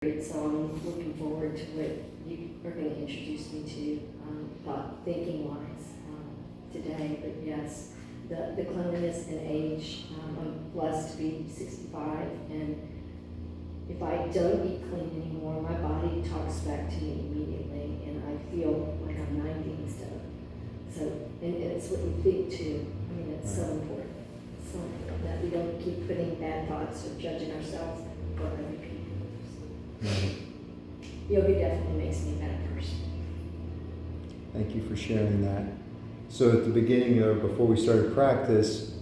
So I'm looking forward to what you are going to introduce me to, thinking-wise today. But yes, the cleanliness and age. I'm blessed to be 65, and if I don't eat clean anymore, my body talks back to me immediately, and I feel like I'm 90 instead of. So, and it's what you think too. I mean, it's so important. So that we don't keep putting bad thoughts or judging ourselves or other people. Yoga definitely makes me a better person. Thank you for sharing that. So at the beginning or before we started practice,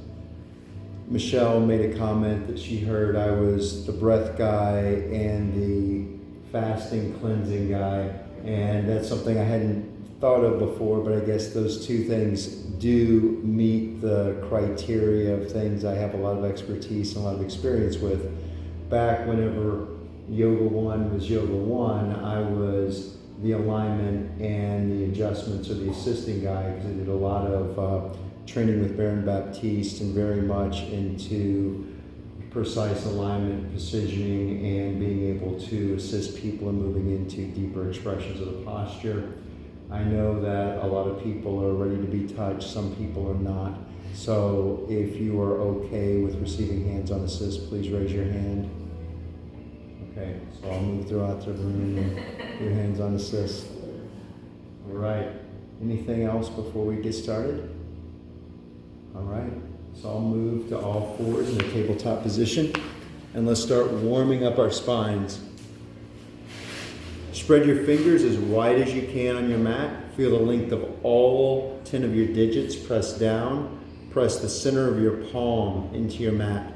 Michelle made a comment that she heard I was the breath guy and the fasting cleansing guy, and that's something I hadn't thought of before, but I guess those two things do meet the criteria of things I have a lot of expertise and a lot of experience with. Back whenever Yoga 1 was Yoga 1, I was the alignment and the adjustments or the assisting guy, because I did a lot of training with Baron Baptiste and very much into precise alignment, positioning, and being able to assist people in moving into deeper expressions of the posture. I know that a lot of people are ready to be touched, some people are not. So if you are okay with receiving hands-on assist, please raise your hand. Okay, so I'll move throughout the room and your hands on assist. All right. Anything else before we get started? All right. So I'll move to all fours in a tabletop position, and let's start warming up our spines. Spread your fingers as wide as you can on your mat. Feel the length of all 10 of your digits. Press down. Press the center of your palm into your mat.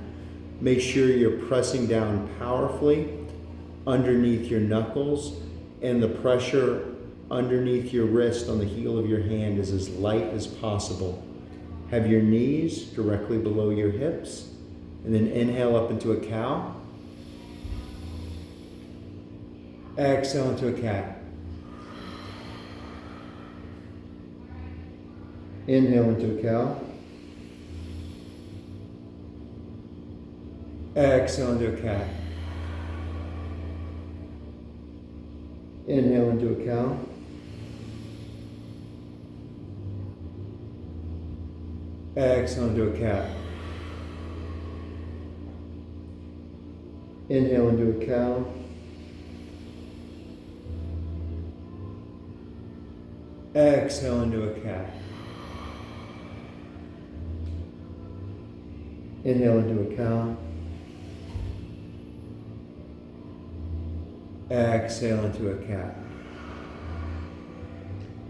Make sure you're pressing down powerfully underneath your knuckles, and the pressure underneath your wrist on the heel of your hand is as light as possible. Have your knees directly below your hips, and then inhale up into a cow. Exhale into a cat. Inhale into a cow. Exhale into a cat. Inhale into a cow. Exhale into a cat. Inhale into a cow. Exhale into a cat. Inhale into a cow. Exhale into a cat.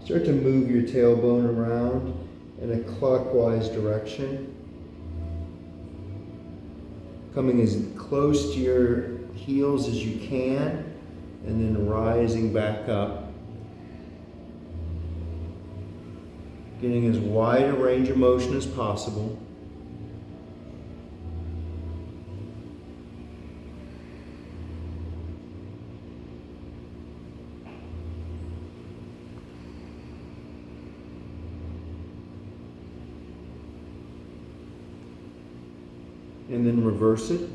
Start to move your tailbone around in a clockwise direction, coming as close to your heels as you can, and then rising back up. Getting as wide a range of motion as possible. And then reverse it.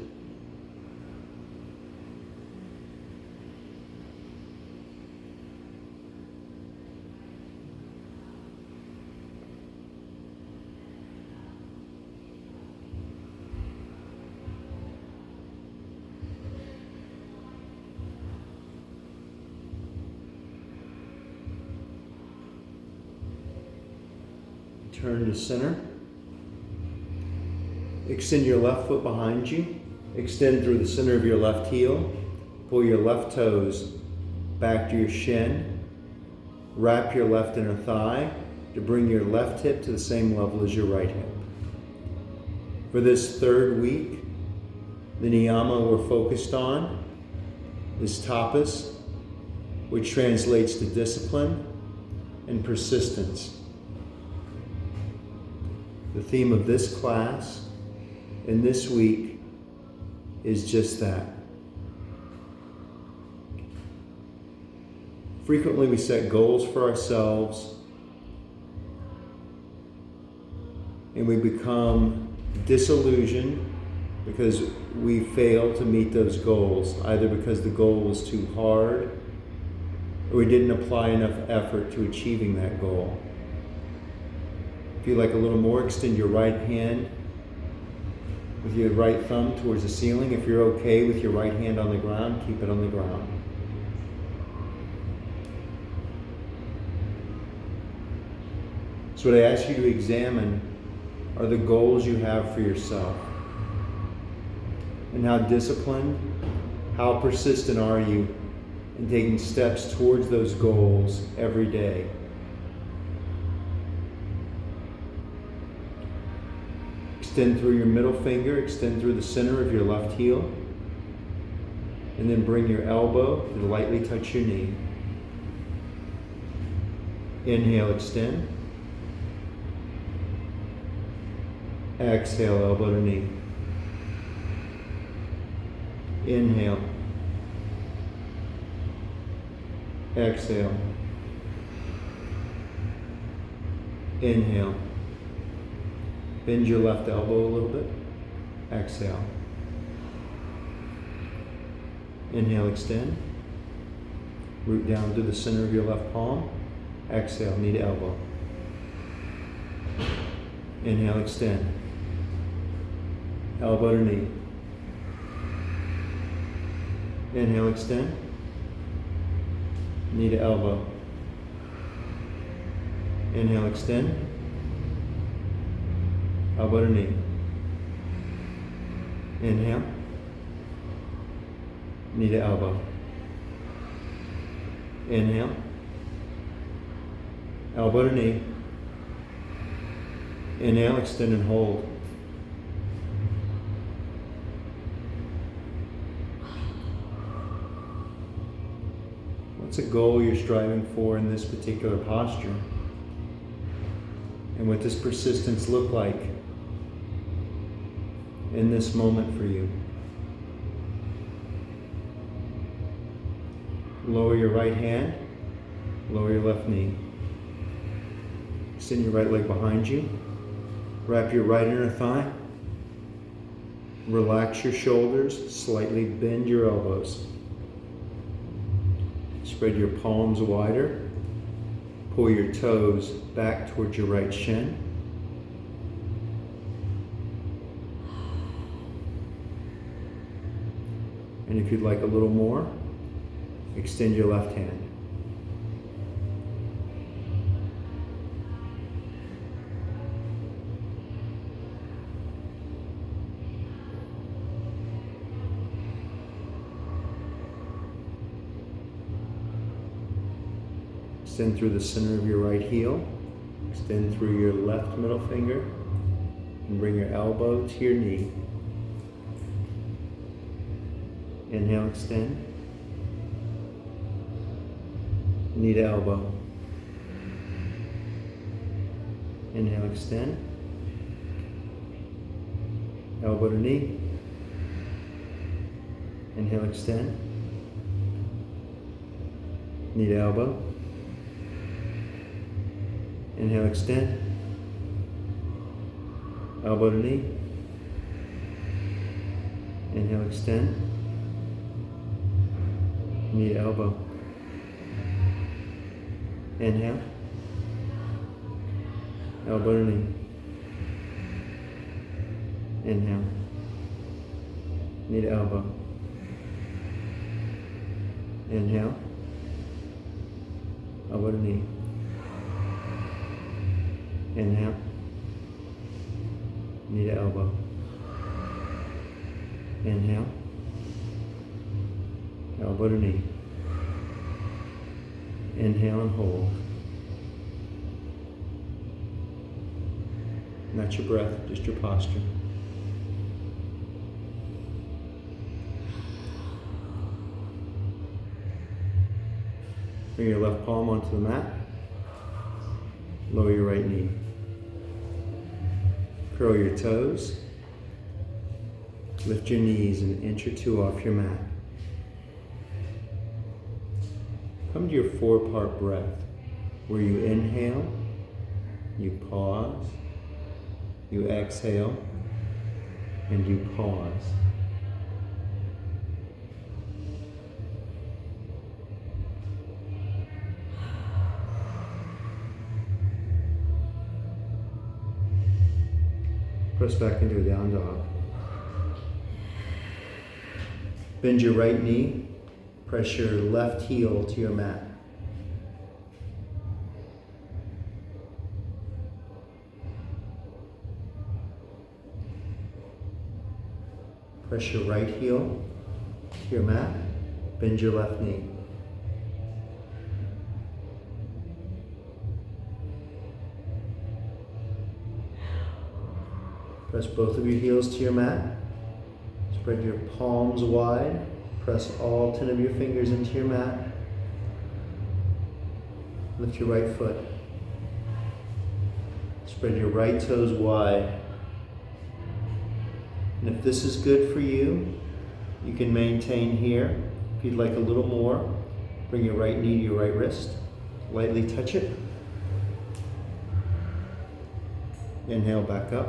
Turn to center. Extend your left foot behind you. Extend through the center of your left heel. Pull your left toes back to your shin. Wrap your left inner thigh to bring your left hip to the same level as your right hip. For this third week, the Niyama we're focused on is tapas, which translates to discipline and persistence. The theme of this class and this week is just that. Frequently we set goals for ourselves and we become disillusioned because we fail to meet those goals, either because the goal was too hard or we didn't apply enough effort to achieving that goal. If you like a little more, extend your right hand with your right thumb towards the ceiling. If you're okay with your right hand on the ground, keep it on the ground. So what I ask you to examine are the goals you have for yourself. And how disciplined, how persistent are you in taking steps towards those goals every day? Extend through your middle finger, extend through the center of your left heel, and then bring your elbow to lightly touch your knee. Inhale, extend. Exhale, elbow to knee. Inhale. Exhale. Inhale. Bend your left elbow a little bit. Exhale. Inhale, extend. Root down to the center of your left palm. Exhale, knee to elbow. Inhale, extend. Elbow to knee. Inhale, extend. Knee to elbow. Inhale, extend. Elbow to knee. Inhale. Knee to elbow. Inhale. Elbow to knee. Inhale, extend and hold. What's a goal you're striving for in this particular posture? And what does persistence look like in this moment for you? Lower your right hand, lower your left knee. Extend your right leg behind you. Wrap your right inner thigh. Relax your shoulders, slightly bend your elbows. Spread your palms wider. Pull your toes back towards your right shin. And if you'd like a little more, extend your left hand. Extend through the center of your right heel. Extend through your left middle finger. And bring your elbow to your knee. Inhale, extend. Knee to elbow. Inhale, extend. Elbow to knee. Inhale, extend. Knee to elbow. Inhale, extend. Elbow to knee. Inhale, extend. Knee to elbow. Inhale. Elbow to knee. Inhale. Knee to elbow. Inhale. Elbow to knee. Inhale. Knee to elbow. Inhale. Elbow to knee. Inhale and hold. Not your breath, just your posture. Bring your left palm onto the mat. Lower your right knee. Curl your toes. Lift your knees an inch or two off your mat. Come to your 4-part breath, where you inhale, you pause, you exhale, and you pause. Press back into a down dog. Bend your right knee. Press your left heel to your mat. Press your right heel to your mat. Bend your left knee. Press both of your heels to your mat. Spread your palms wide. Press all 10 of your fingers into your mat. Lift your right foot. Spread your right toes wide. And if this is good for you, you can maintain here. If you'd like a little more, bring your right knee to your right wrist. Lightly touch it. Inhale back up.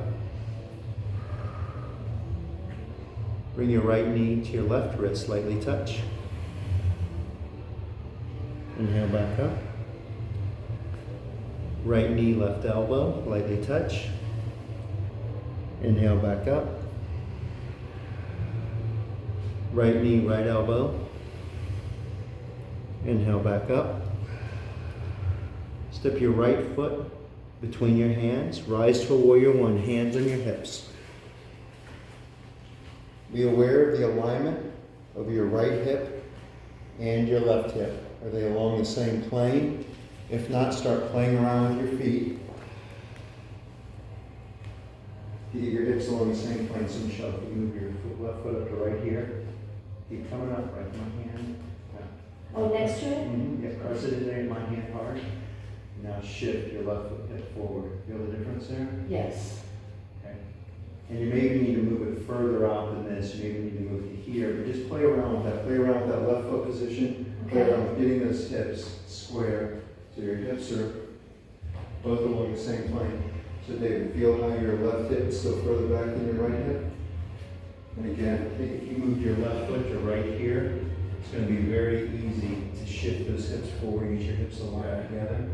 Bring your right knee to your left wrist, lightly touch. Inhale back up. Right knee, left elbow, lightly touch. Inhale back up. Right knee, right elbow. Inhale back up. Step your right foot between your hands. Rise to a warrior one, hands on your hips. Be aware of the alignment of your right hip and your left hip. Are they along the same plane? If not, start playing around with your feet. Get your hips along the same plane. So Michelle, if you move your left foot up to right here, keep coming up, right in my hand. Oh, next to it? Mm-hmm. Yeah, press it in there in my hand hard. Now shift your left foot hip forward. Feel the difference there? Yes. Okay. And you maybe need to move it further out than this. You maybe need to move to here. But just play around with that. Play around with that left foot position. Play Okay. around with getting those hips square. So your hips are both along the same plane. So David, feel how your left hip is still further back than your right hip. And again, I think if you move your left foot to right here, it's going to be very easy to shift those hips forward. Get your hips aligned together.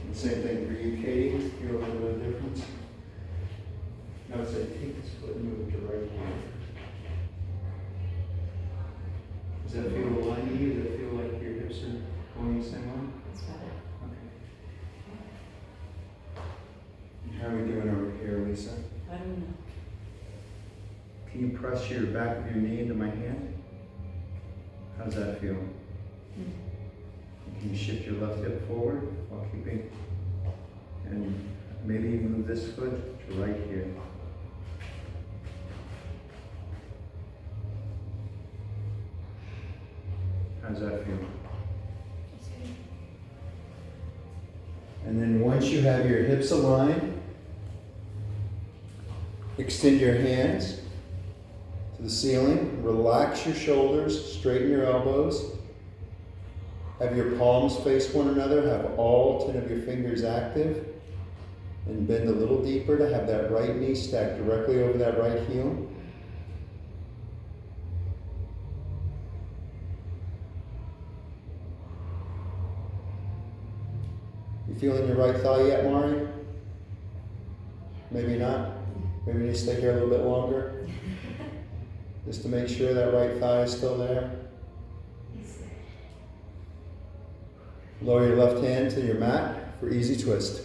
And same thing for you, Katie. Feel a little bit of difference. Now say, take this foot and move it to right here. Does that feel aligned to you? Does that feel like your hips are going the same way? That's better. Okay. And how are we doing over here, Lisa? I don't know. Can you press your back of your knee into my hand? How's that feel? Can you shift your left hip forward while keeping, and maybe move this foot to right here. How's that feel? And then once you have your hips aligned, extend your hands to the ceiling, relax your shoulders, straighten your elbows, have your palms face one another, have all 10 of your fingers active, and bend a little deeper to have that right knee stacked directly over that right heel. You feeling your right thigh yet, Mari? Maybe not. Maybe you need to stay here a little bit longer. Just to make sure that right thigh is still there. Lower your left hand to your mat for easy twist.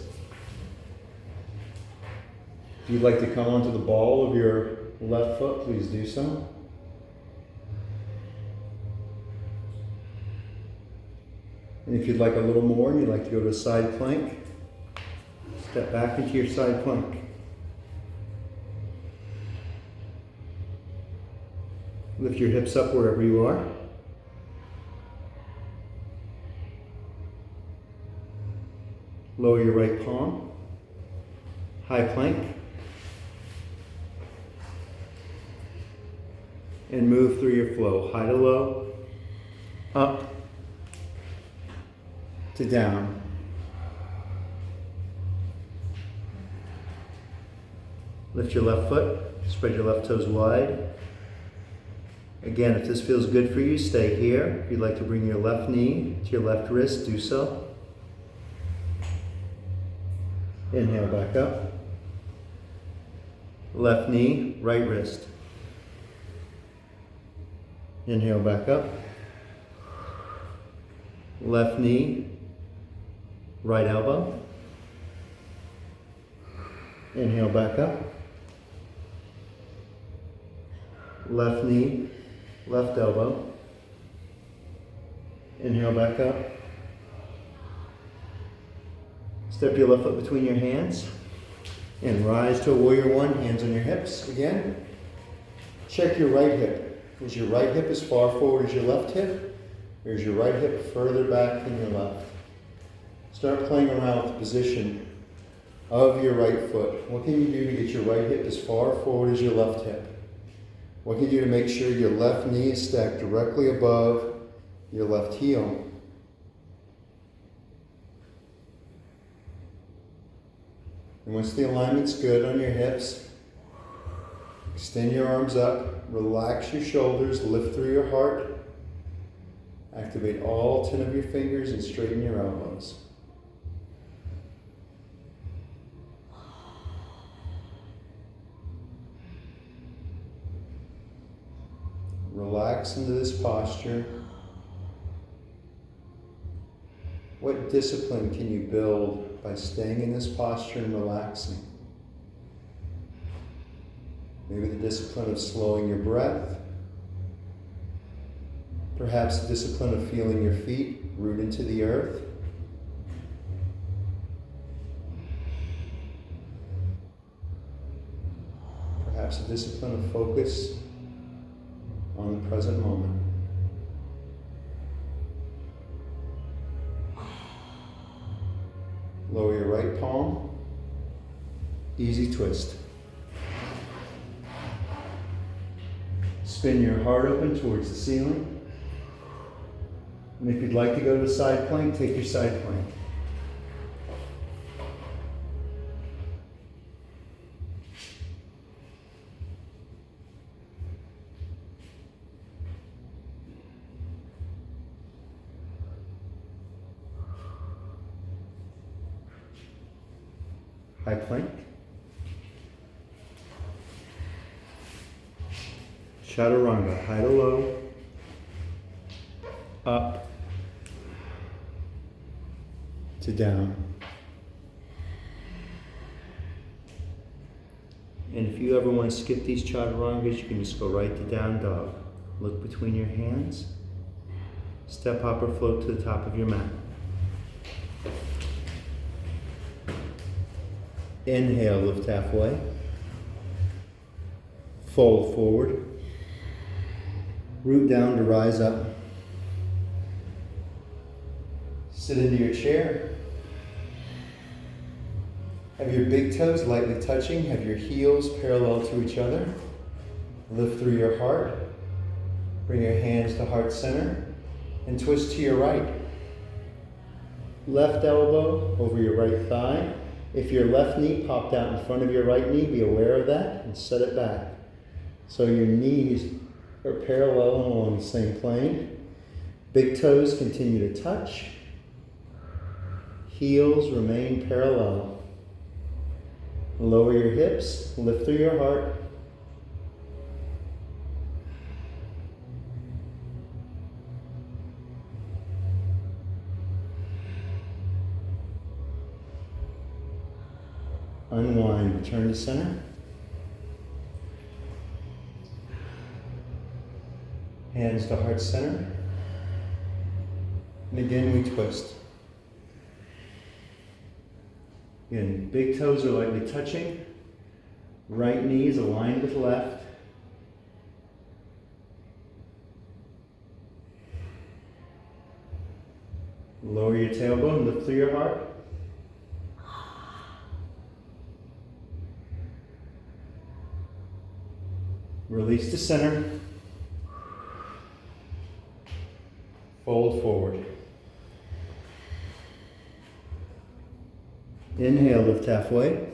If you'd like to come onto the ball of your left foot, please do so. And if you'd like a little more and you'd like to go to a side plank, step back into your side plank. Lift your hips up wherever you are. Lower your right palm. High plank. And move through your flow. High to low. Up. To down. Lift your left foot, spread your left toes wide. Again, if this feels good for you, stay here. If you'd like to bring your left knee to your left wrist, do so. Inhale back up. Left knee, right wrist. Inhale back up. Left knee, right elbow. Inhale back up. Left knee, left elbow. Inhale back up. Step your left foot between your hands and rise to a warrior one, hands on your hips again. Check your right hip. Is your right hip as far forward as your left hip, or is your right hip further back than your left? Start playing around with the position of your right foot. What can you do to get your right hip as far forward as your left hip? What can you do to make sure your left knee is stacked directly above your left heel? And once the alignment's good on your hips, extend your arms up, relax your shoulders, lift through your heart, activate all 10 of your fingers and straighten your elbows. Relax into this posture. What discipline can you build by staying in this posture and relaxing? Maybe the discipline of slowing your breath. Perhaps the discipline of feeling your feet root into the earth. Perhaps a discipline of focus on the present moment. Lower your right palm, easy twist. Spin your heart open towards the ceiling. And if you'd like to go to a side plank, take your side plank. High plank. Chaturanga, high to low, up to down. And if you ever want to skip these chaturangas, you can just go right to down dog. Look between your hands, step, hop, or float to the top of your mat. Inhale, lift halfway. Fold forward. Root down to rise up. Sit into your chair. Have your big toes lightly touching. Have your heels parallel to each other. Lift through your heart. Bring your hands to heart center and twist to your right. Left elbow over your right thigh. If your left knee popped out in front of your right knee, be aware of that and set it back. So your knees are parallel and along the same plane. Big toes continue to touch. Heels remain parallel. Lower your hips, lift through your heart. Unwind, return to center. Hands to heart center. And again we twist. Again, big toes are lightly touching. Right knee is aligned with left. Lower your tailbone, lift through your heart. Release to center. Fold forward. Inhale, lift halfway.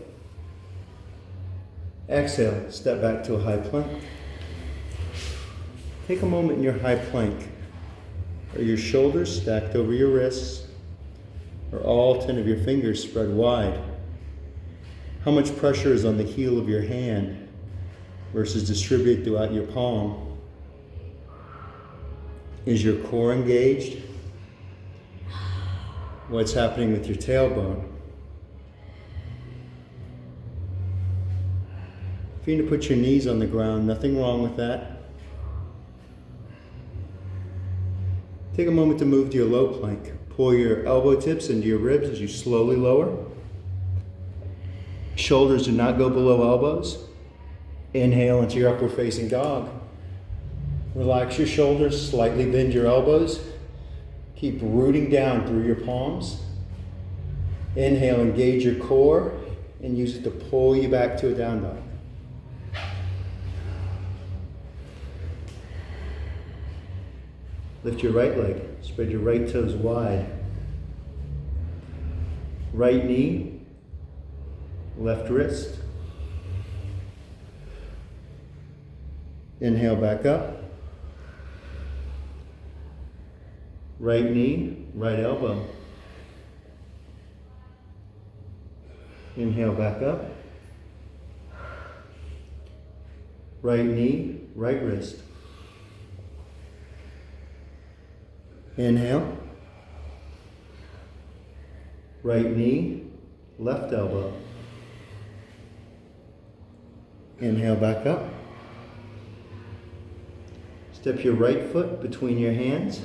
Exhale, step back to a high plank. Take a moment in your high plank. Are your shoulders stacked over your wrists? Are all 10 of your fingers spread wide? How much pressure is on the heel of your hand versus distributed throughout your palm? Is your core engaged? What's happening with your tailbone? If you need to put your knees on the ground, nothing wrong with that. Take a moment to move to your low plank. Pull your elbow tips into your ribs as you slowly lower. Shoulders do not go below elbows. Inhale into your upward facing dog. Relax your shoulders, slightly bend your elbows. Keep rooting down through your palms. Inhale, engage your core and use it to pull you back to a down dog. Lift your right leg, spread your right toes wide. Right knee, left wrist. Inhale back up. Right knee, right elbow. Inhale back up. Right knee, right wrist. Inhale. Right knee, left elbow. Inhale back up. Step your right foot between your hands.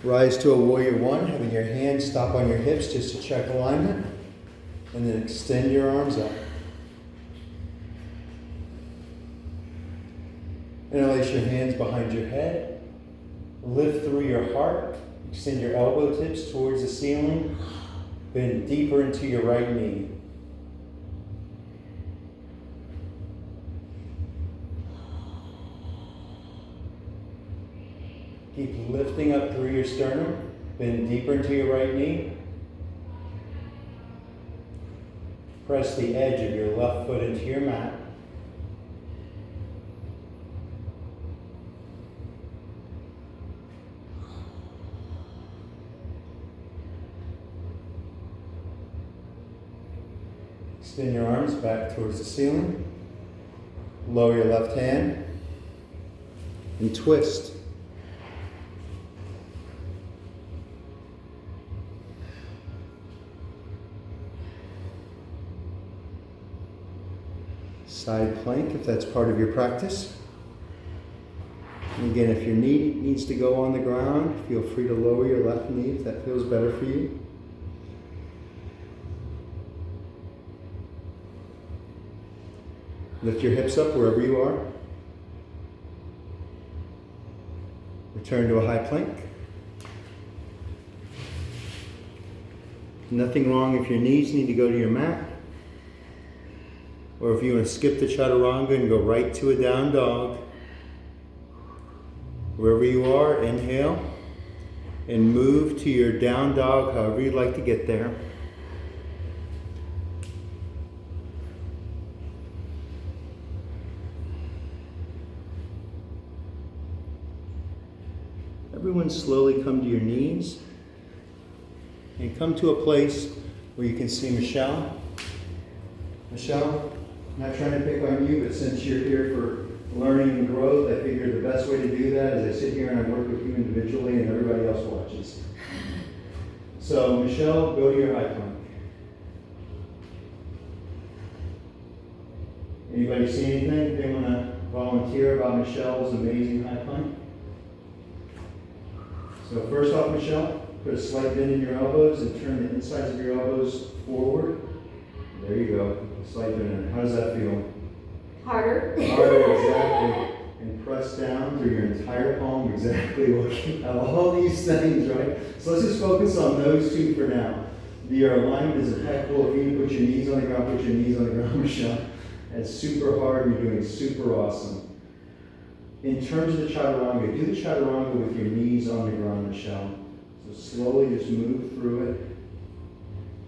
Rise to a warrior one, having your hands stop on your hips just to check alignment. And then extend your arms up. Interlace your hands behind your head. Lift through your heart. Extend your elbow tips towards the ceiling. Bend deeper into your right knee. Keep lifting up through your sternum. Bend deeper into your right knee. Press the edge of your left foot into your mat. Extend your arms back towards the ceiling. Lower your left hand and twist. Side plank if that's part of your practice. And again, if your knee needs to go on the ground, feel free to lower your left knee if that feels better for you. Lift your hips up wherever you are. Return to a high plank. Nothing wrong if your knees need to go to your mat. Or if you want to skip the chaturanga and go right to a down dog. Wherever you are, inhale and move to your down dog however you'd like to get there. Everyone slowly come to your knees and come to a place where you can see Michelle. Michelle, I'm not trying to pick on you, but since you're here for learning and growth, I figured the best way to do that is I sit here and I work with you individually and everybody else watches. So Michelle, go to your high plank. Anybody see anything? They want to volunteer about Michelle's amazing high plank? So first off, Michelle, put a slight bend in your elbows and turn the insides of your elbows forward. There you go. Slight bend. How does that feel? Harder. Harder, exactly. And press down through your entire palm, exactly looking at all these things, right? So let's just focus on those two for now. Your alignment is impeccable. If you need to put your knees on the ground, put your knees on the ground, Michelle. That's super hard. You're doing super awesome. In terms of the chaturanga, do the chaturanga with your knees on the ground, Michelle. So slowly just move through it.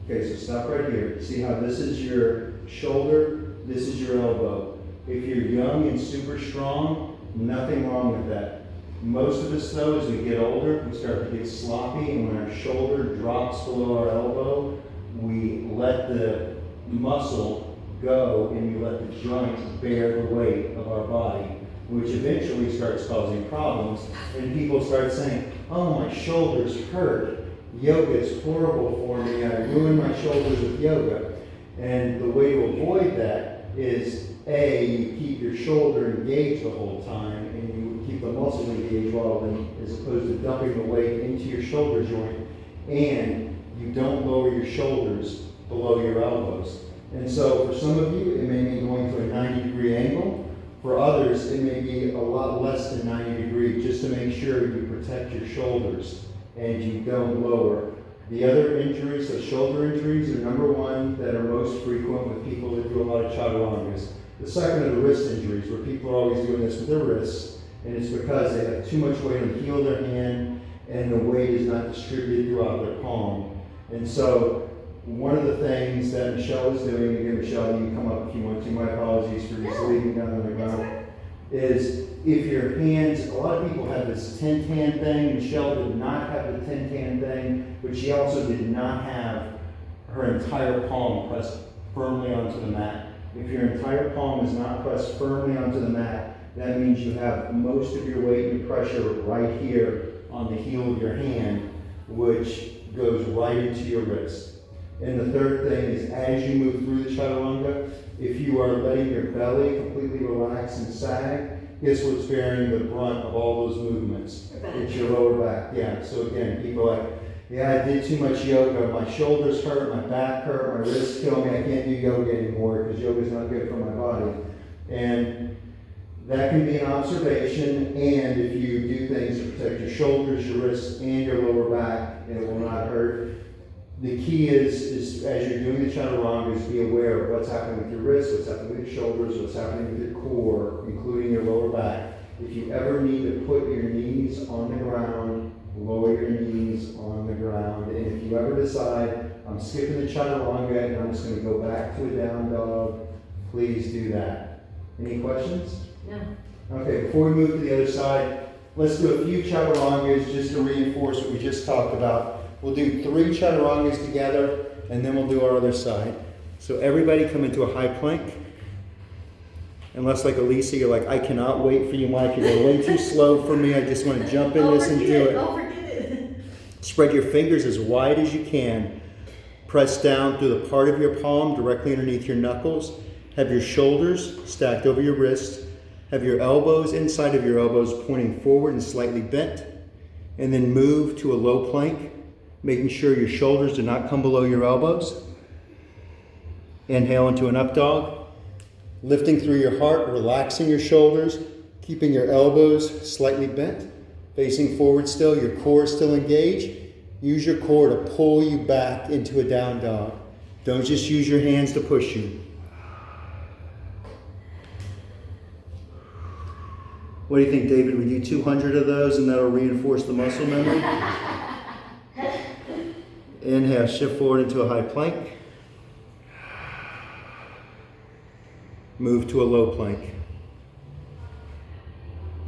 Okay, so stop right here. See how this is your shoulder, this is your elbow. If you're young and super strong, nothing wrong with that. Most of us, though, as we get older, we start to get sloppy, and when our shoulder drops below our elbow, we let the muscle go and we let the joint bear the weight of our body, which eventually starts causing problems. And people start saying, oh, my shoulders hurt. Yoga is horrible for me. I ruin my shoulders with yoga. And the way to avoid that is, A, you keep your shoulder engaged the whole time, and you keep the muscle engaged as opposed to dumping the weight into your shoulder joint, and you don't lower your shoulders below your elbows. And so for some of you, it may mean going to a 90-degree angle. For others, it may be a lot less than 90 degrees, just to make sure you protect your shoulders and you don't lower. The other injuries, so shoulder injuries, are number one that are most frequent with people that do a lot of chaturangas. The second are the wrist injuries, where people are always doing this with their wrists, and it's because they have too much weight on the heel of their hand, and the weight is not distributed throughout their palm. And so, one of the things that Michelle is doing, again, Michelle, you can come up if you want to, my apologies for just leaving down on the ground, is if your hands, a lot of people have this 10-tan thing. Michelle did not have the 10-tan thing, but she also did not have her entire palm pressed firmly onto the mat. If your entire palm is not pressed firmly onto the mat, that means you have most of your weight and pressure right here on the heel of your hand, which goes right into your wrist. And the third thing is, as you move through the chaturanga, if you are letting your belly completely relax and sag, guess what's bearing the brunt of all those movements? It's your lower back. Yeah, so again, people are like, yeah, I did too much yoga. My shoulders hurt, my back hurt, my wrists kill me. I can't do yoga anymore because yoga's not good for my body. And that can be an observation, and if you do things to protect your shoulders, your wrists, and your lower back, it will not hurt. The key is as you're doing the chaturangas, be aware of what's happening with your wrists, what's happening with your shoulders, what's happening with your core, including your lower back. If you ever need to put your knees on the ground, lower your knees on the ground. And if you ever decide, I'm skipping the chaturanga and I'm just going to go back to a down dog, please do that. Any questions? No. Okay, before we move to the other side, let's do a few chaturangas just to reinforce what we just talked about. We'll do 3 chaturangas together, and then we'll do our other side. So everybody come into a high plank. Unless, like Elisa, you're like, I cannot wait for you, Mike. You're going way too slow for me. I just want to jump in this and do it. Don't forget it. Spread your fingers as wide as you can. Press down through the part of your palm directly underneath your knuckles. Have your shoulders stacked over your wrists. Have your elbows inside of your elbows pointing forward and slightly bent. And then move to a low plank, making sure your shoulders do not come below your elbows. Inhale into an up dog. Lifting through your heart, relaxing your shoulders, keeping your elbows slightly bent, facing forward still, your core is still engaged. Use your core to pull you back into a down dog. Don't just use your hands to push you. What do you think, David? We do 200 of those and that'll reinforce the muscle memory? Inhale, shift forward into a high plank. Move to a low plank.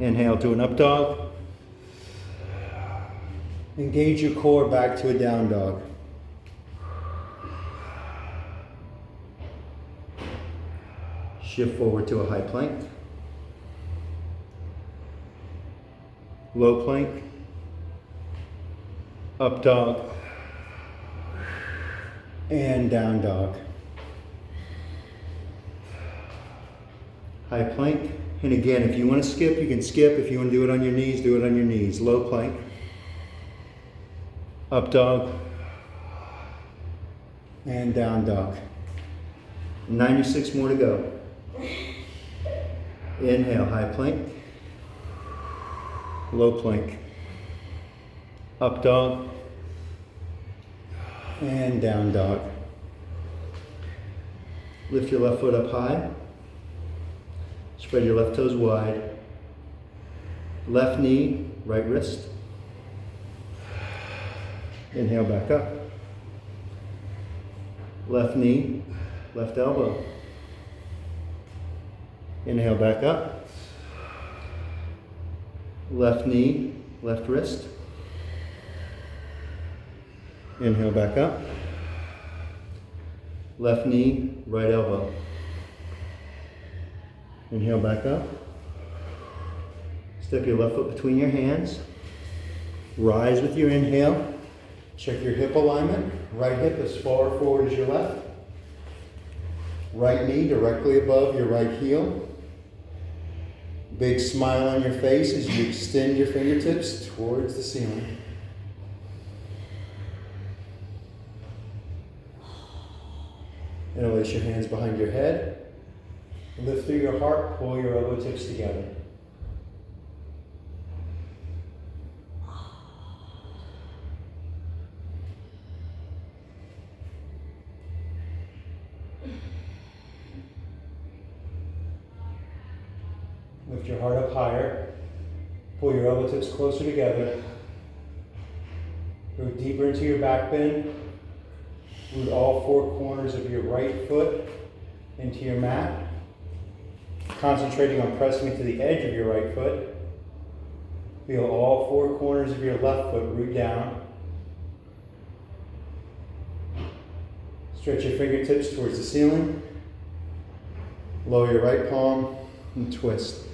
Inhale to an up dog. Engage your core back to a down dog. Shift forward to a high plank. Low plank. Up dog. And down dog. High plank. And again, if you want to skip, you can skip. If you want to do it on your knees, do it on your knees. Low plank. Up dog. And down dog. 96 more to go. Inhale, high plank. Low plank. Up dog. And down dog. Lift your left foot up high. Spread your left toes wide. Left knee, right wrist. Inhale back up. Left knee, left elbow. Inhale back up. Left knee, left wrist. Inhale back up. Left knee, right elbow. Inhale back up. Step your left foot between your hands. Rise with your inhale. Check your hip alignment. Right hip as far forward as your left. Right knee directly above your right heel. Big smile on your face as you extend your fingertips towards the ceiling. Interlace your hands behind your head. Lift through your heart, pull your elbow tips together. Lift your heart up higher. Pull your elbow tips closer together. Go deeper into your back bend. Root all four corners of your right foot into your mat. Concentrating on pressing into the edge of your right foot. Feel all four corners of your left foot root down. Stretch your fingertips towards the ceiling. Lower your right palm and twist.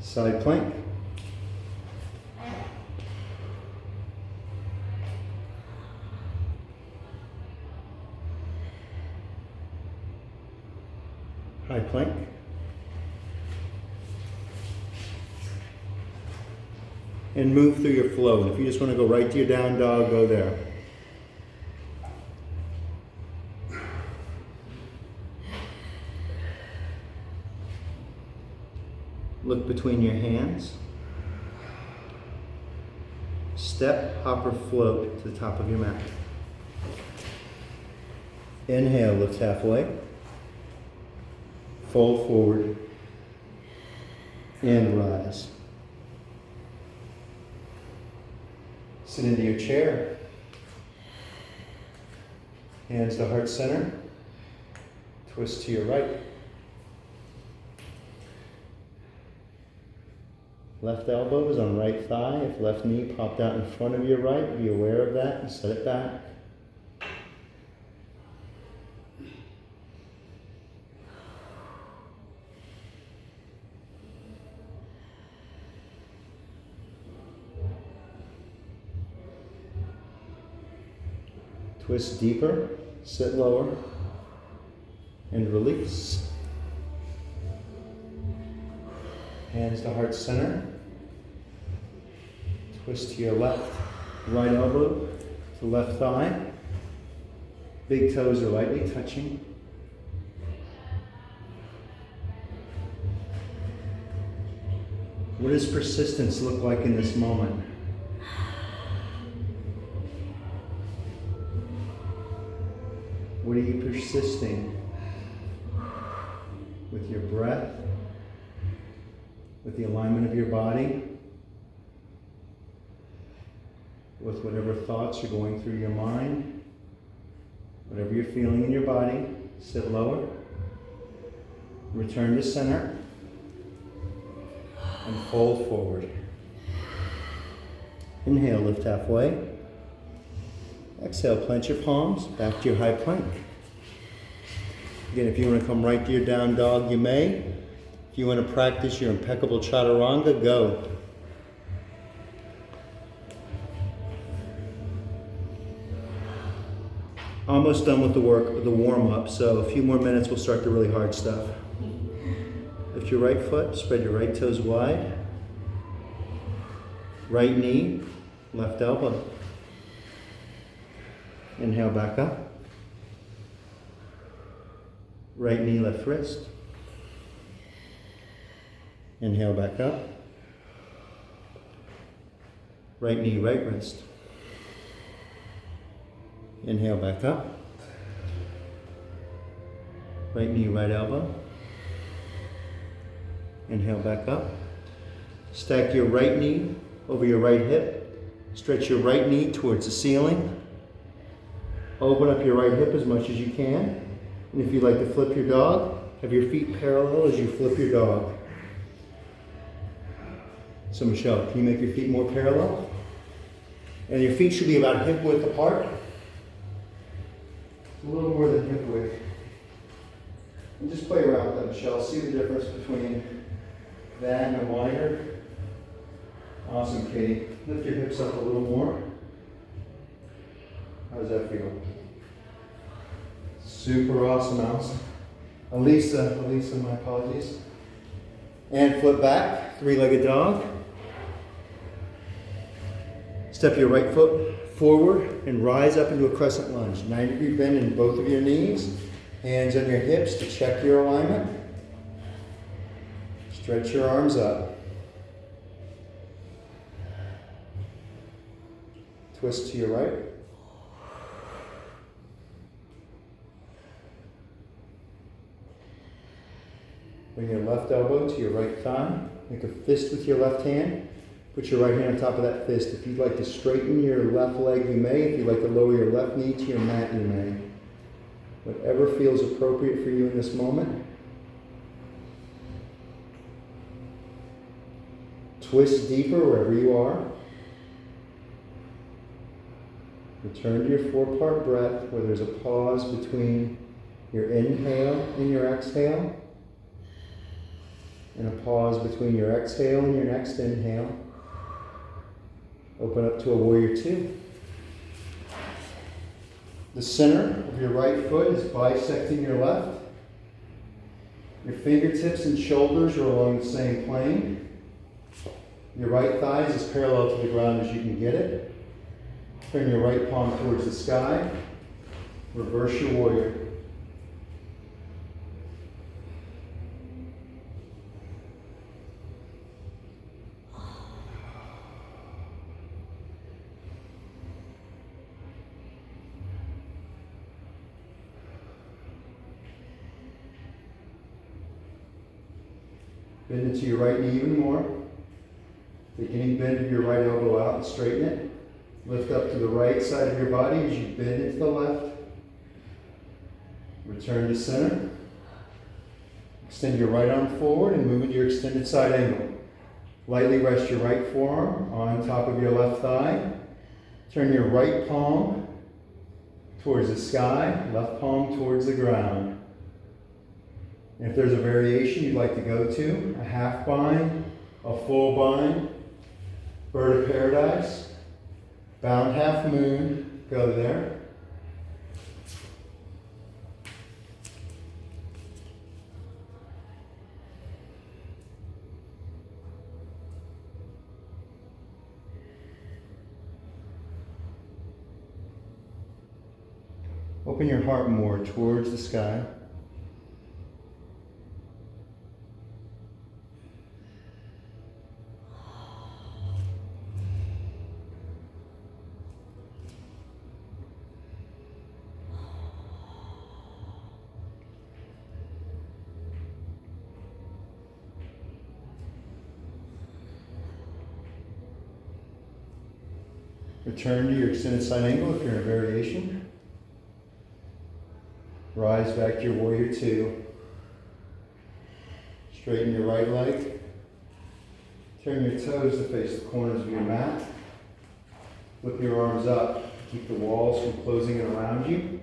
Side plank. High plank. And move through your flow. And if you just want to go right to your down dog, go there. Look between your hands. Step, hop, or float to the top of your mat. Inhale, lift halfway. Fold forward. And rise. Sit into your chair. Hands to heart center. Twist to your right. Left elbow is on right thigh. If left knee popped out in front of your right, be aware of that and set it back. Twist deeper, sit lower, and release. Hands to heart center. Twist to your left, right elbow to left thigh. Big toes are lightly touching. What does persistence look like in this moment? What are you persisting with your breath, with the alignment of your body, with whatever thoughts are going through your mind, whatever you're feeling in your body? Sit lower, return to center, and fold forward. Inhale, lift halfway. Exhale, plant your palms back to your high plank. Again, if you want to come right to your down dog, you may. If you want to practice your impeccable chaturanga, go. Almost done with the work, the warm-up, so a few more minutes, we'll start the really hard stuff. Lift your right foot, spread your right toes wide. Right knee, left elbow. Inhale back up. Right knee, left wrist. Inhale back up. Right knee, right wrist. Inhale back up. Right knee, right elbow. Inhale back up. Stack your right knee over your right hip. Stretch your right knee towards the ceiling. Open up your right hip as much as you can. And if you'd like to flip your dog, have your feet parallel as you flip your dog. So Michelle, can you make your feet more parallel? And your feet should be about hip width apart. A little more than hip width. And just play around with that, Michelle. See the difference between that and a wider. Awesome, Katie. Lift your hips up a little more. How does that feel? Super awesome, Alice. Elisa, my apologies. And flip back, three-legged dog. Step your right foot forward and rise up into a crescent lunge. 90-degree bend in both of your knees. Hands on your hips to check your alignment. Stretch your arms up. Twist to your right. Bring your left elbow to your right thigh. Make a fist with your left hand. Put your right hand on top of that fist. If you'd like to straighten your left leg, you may. If you'd like to lower your left knee to your mat, you may. Whatever feels appropriate for you in this moment. Twist deeper wherever you are. Return to your four-part breath where there's a pause between your inhale and your exhale. And a pause between your exhale and your next inhale. Open up to a warrior two. The center of your right foot is bisecting your left. Your fingertips and shoulders are along the same plane. Your right thigh is as parallel to the ground as you can get it. Turn your right palm towards the sky. Reverse your warrior. Bend into your right knee even more. Take any bend of your right elbow out and straighten it. Lift up to the right side of your body as you bend into the left. Return to center. Extend your right arm forward and move into your extended side angle. Lightly rest your right forearm on top of your left thigh. Turn your right palm towards the sky, left palm towards the ground. And if there's a variation you'd like to go to, a half bind, a full bind, bird of paradise, bound half moon, go there. Open your heart more towards the sky. Return to your extended side angle if you're in a variation. Rise back to your warrior two. Straighten your right leg. Turn your toes to face the corners of your mat. Flip your arms up. Keep the walls from closing in around you.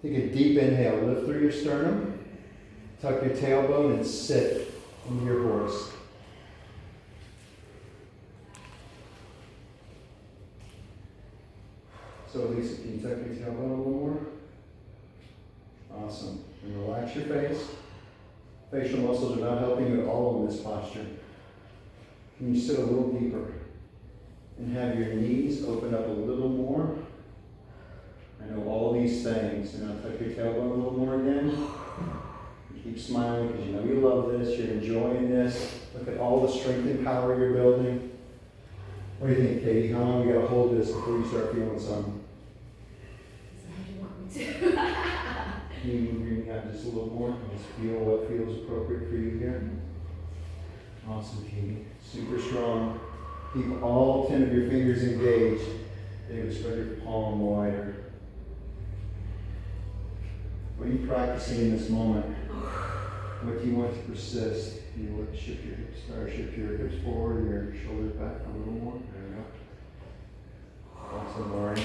Take a deep inhale. Lift through your sternum. Tuck your tailbone and sit into your horse. So Lisa, can you tuck your tailbone a little more? Awesome. And relax your face. Facial muscles are not helping you at all in this posture. Can you sit a little deeper? And have your knees open up a little more. I know all these things. And now tuck your tailbone a little more again. Keep smiling because you know you love this. You're enjoying this. Look at all the strength and power you're building. What do you think, Katie? How long you got to hold this before you start feeling something? How do you want me to? Can you move your knee out just a little more? Just feel what feels appropriate for you here. Awesome, Katie. Super strong. Keep all 10 of your fingers engaged. David, spread your palm wider. What are you practicing in this moment? What do you want to persist? Do you want to shift your hips, or shift your hips forward, your shoulders back a little more? There we go. Awesome, Lauren.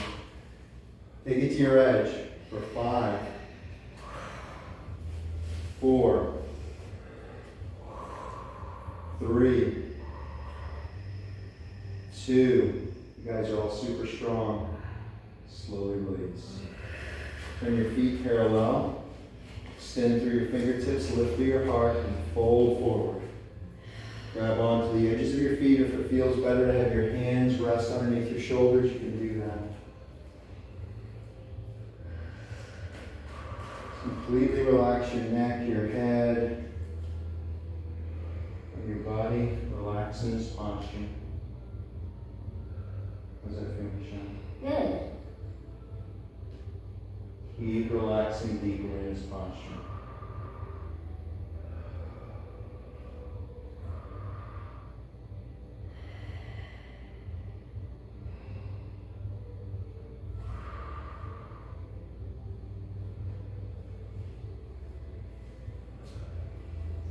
Take it to your edge for 5, 4, 3, 2. You guys are all super strong. Slowly release. Turn your feet parallel. Extend through your fingertips, lift through your heart, and fold forward. Grab onto the edges of your feet. If it feels better to have your hands rest underneath your shoulders, you can do that. Completely relax your neck, your head, and your body. Relax in this posture. How does that feel, Michelle? Good. Keep relaxing deeper in this posture.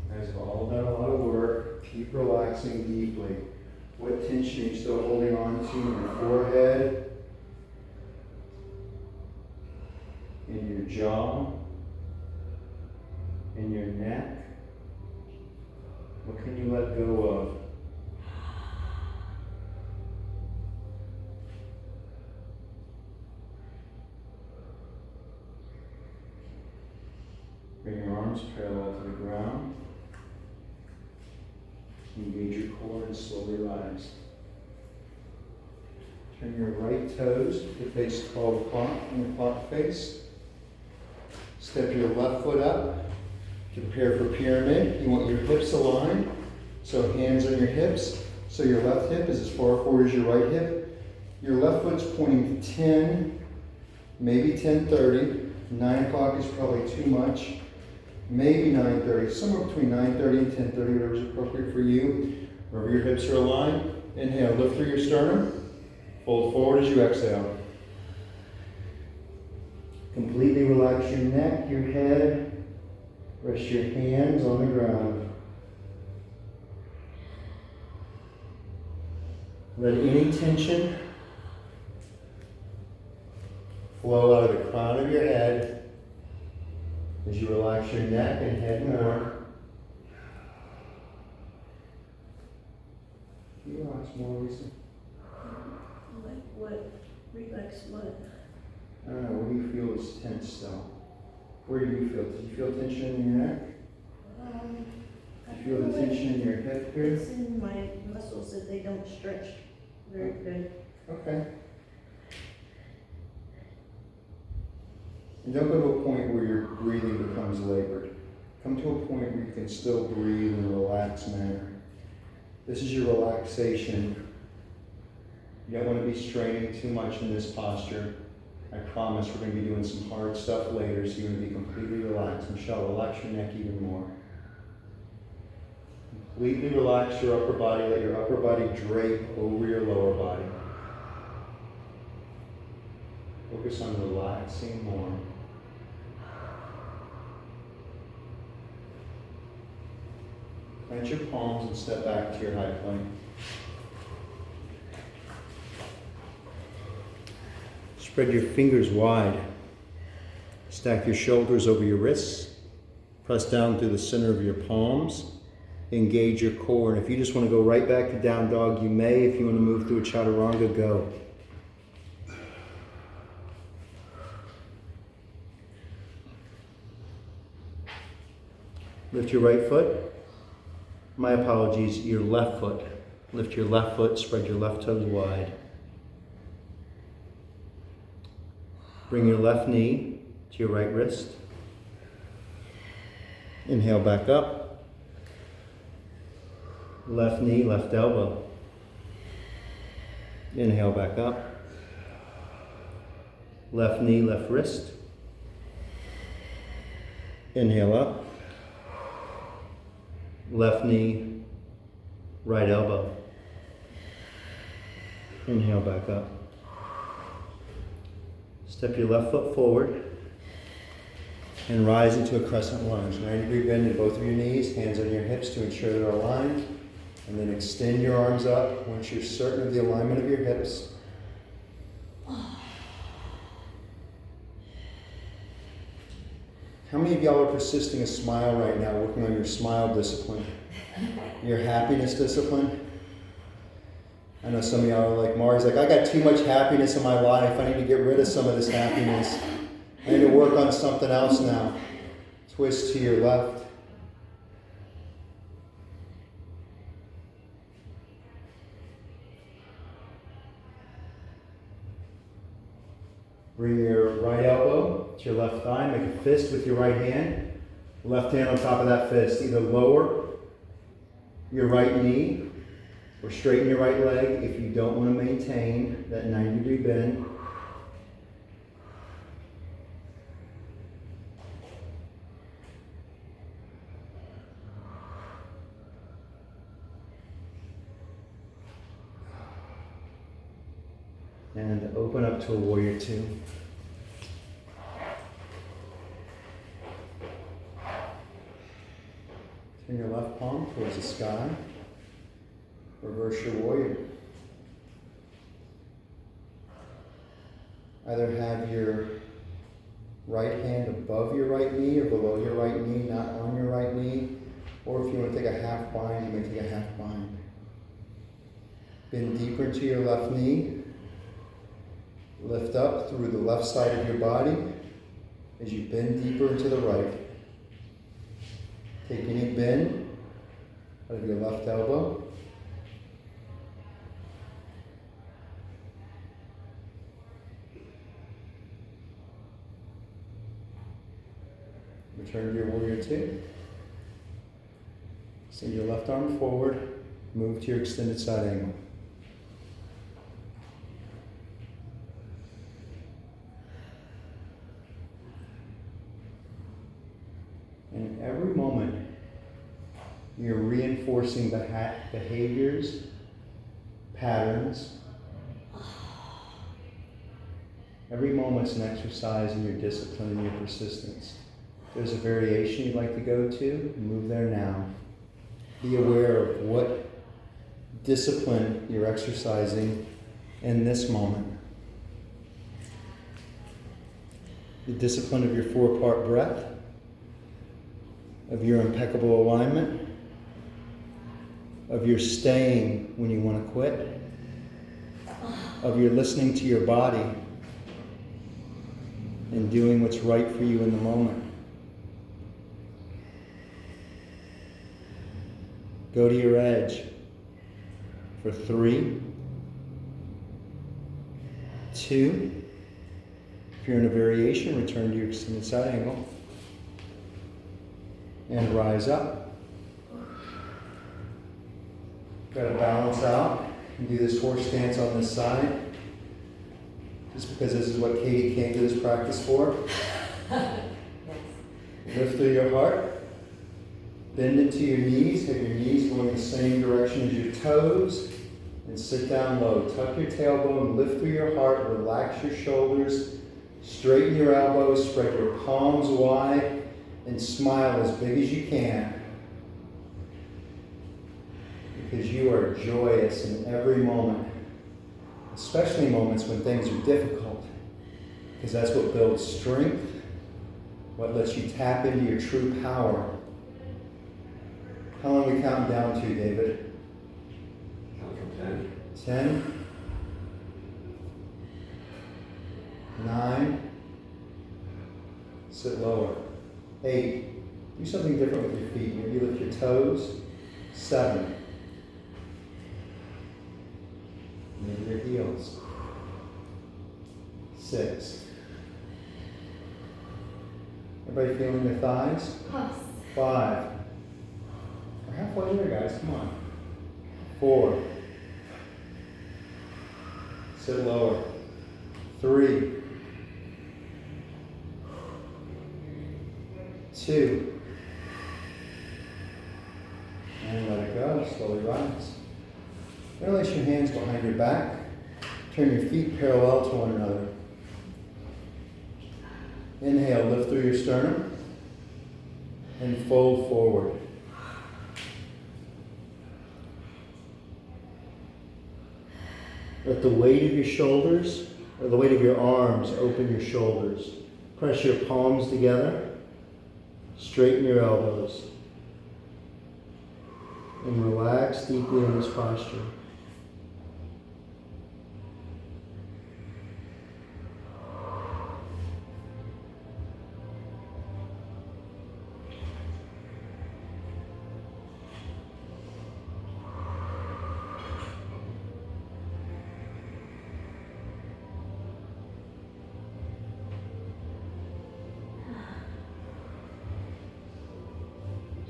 You guys have all done a lot of work. Keep relaxing deeply. What tension are you still holding on to in your forehead? In your jaw, in your neck? What can you let go of? Bring your arms parallel to the ground. Engage your core and slowly rise. Turn your right toes to face 12 o'clock in the clock face. Step your left foot up to prepare for pyramid. You want your hips aligned, so hands on your hips. So your left hip is as far forward as your right hip. Your left foot's pointing to 10, maybe 10:30. 9 o'clock is probably too much. Maybe 9:30, somewhere between 9:30 and 10:30, whatever is appropriate for you. Wherever your hips are aligned. Inhale, lift through your sternum. Fold forward as you exhale. Completely relax your neck, your head. Rest your hands on the ground. Let any tension flow out of the crown of your head as you relax your neck and head more. Can you relax more, Lisa? Like what? Relax what? I don't know, what do you feel is tense still? Where do you feel? Did you feel tension in your neck? Did you feel the tension in your hip here? It's in my muscles that they don't stretch very good. Okay. And don't go to a point where your breathing becomes labored. Come to a point where you can still breathe in a relaxed manner. This is your relaxation. You don't want to be straining too much in this posture. I promise we're going to be doing some hard stuff later, so you're going to be completely relaxed. Michelle, relax your neck even more. Completely relax your upper body. Let your upper body drape over your lower body. Focus on relaxing more. Plant your palms and step back to your high plank. Spread your fingers wide. Stack your shoulders over your wrists. Press down through the center of your palms. Engage your core. And if you just want to go right back to down dog, you may. If you want to move through a chaturanga, go. Lift your right foot. My apologies, your left foot. Lift your left foot, spread your left toes wide. Bring your left knee to your right wrist. Inhale back up. Left knee, left elbow. Inhale back up. Left knee, left wrist. Inhale up. Left knee, right elbow. Inhale back up. Step your left foot forward and rise into a crescent lunge. 90-degree bend in both of your knees, hands on your hips to ensure they're aligned. And then extend your arms up once you're certain of the alignment of your hips. How many of y'all are persisting a smile right now, working on your smile discipline? Your happiness discipline? I know some of y'all are like, Mari's like, I got too much happiness in my life. I need to get rid of some of this happiness. I need to work on something else now. Twist to your left. Bring your right elbow to your left thigh. Make a fist with your right hand. Left hand on top of that fist. Either lower your right knee or straighten your right leg if you don't want to maintain that 90-degree bend. And open up to a warrior two. Turn your left palm towards the sky. Reverse your warrior. Either have your right hand above your right knee or below your right knee, not on your right knee. Or if you want to take a half bind, you may take a half bind. Bend deeper into your left knee. Lift up through the left side of your body as you bend deeper into the right. Take any bend out of your left elbow. Return to your warrior two. Send your left arm forward. Move to your extended side angle. And every moment, you're reinforcing the behaviors, patterns. Every moment's an exercise in your discipline and your persistence. If there's a variation you'd like to go to, move there now. Be aware of what discipline you're exercising in this moment. The discipline of your 4-part breath, of your impeccable alignment, of your staying when you want to quit, of your listening to your body and doing what's right for you in the moment. Go to your edge for 3, 2. If you're in a variation, return to your extended side angle. And rise up. Got to balance out and do this horse stance on this side. Just because this is what Katie came to this practice for. Yes. Lift through your heart. Bend into your knees. Have your knees going the same direction as your toes. And sit down low. Tuck your tailbone. Lift through your heart. Relax your shoulders. Straighten your elbows. Spread your palms wide. And smile as big as you can. Because you are joyous in every moment. Especially moments when things are difficult. Because that's what builds strength. What lets you tap into your true power. How long are we counting down to, David? Count from 10. 10. 9. Sit lower. 8. Do something different with your feet. Maybe lift your toes. 7. Maybe your heels. 6. Everybody feeling their thighs? Yes. 5. We're halfway there, guys. Come on. 4. Sit lower. 3. 2. And let it go. Slowly rise. Interlace your hands behind your back. Turn your feet parallel to one another. Inhale, lift through your sternum and fold forward. Let the weight of your shoulders, or the weight of your arms, open your shoulders. Press your palms together. Straighten your elbows. And relax deeply in this posture.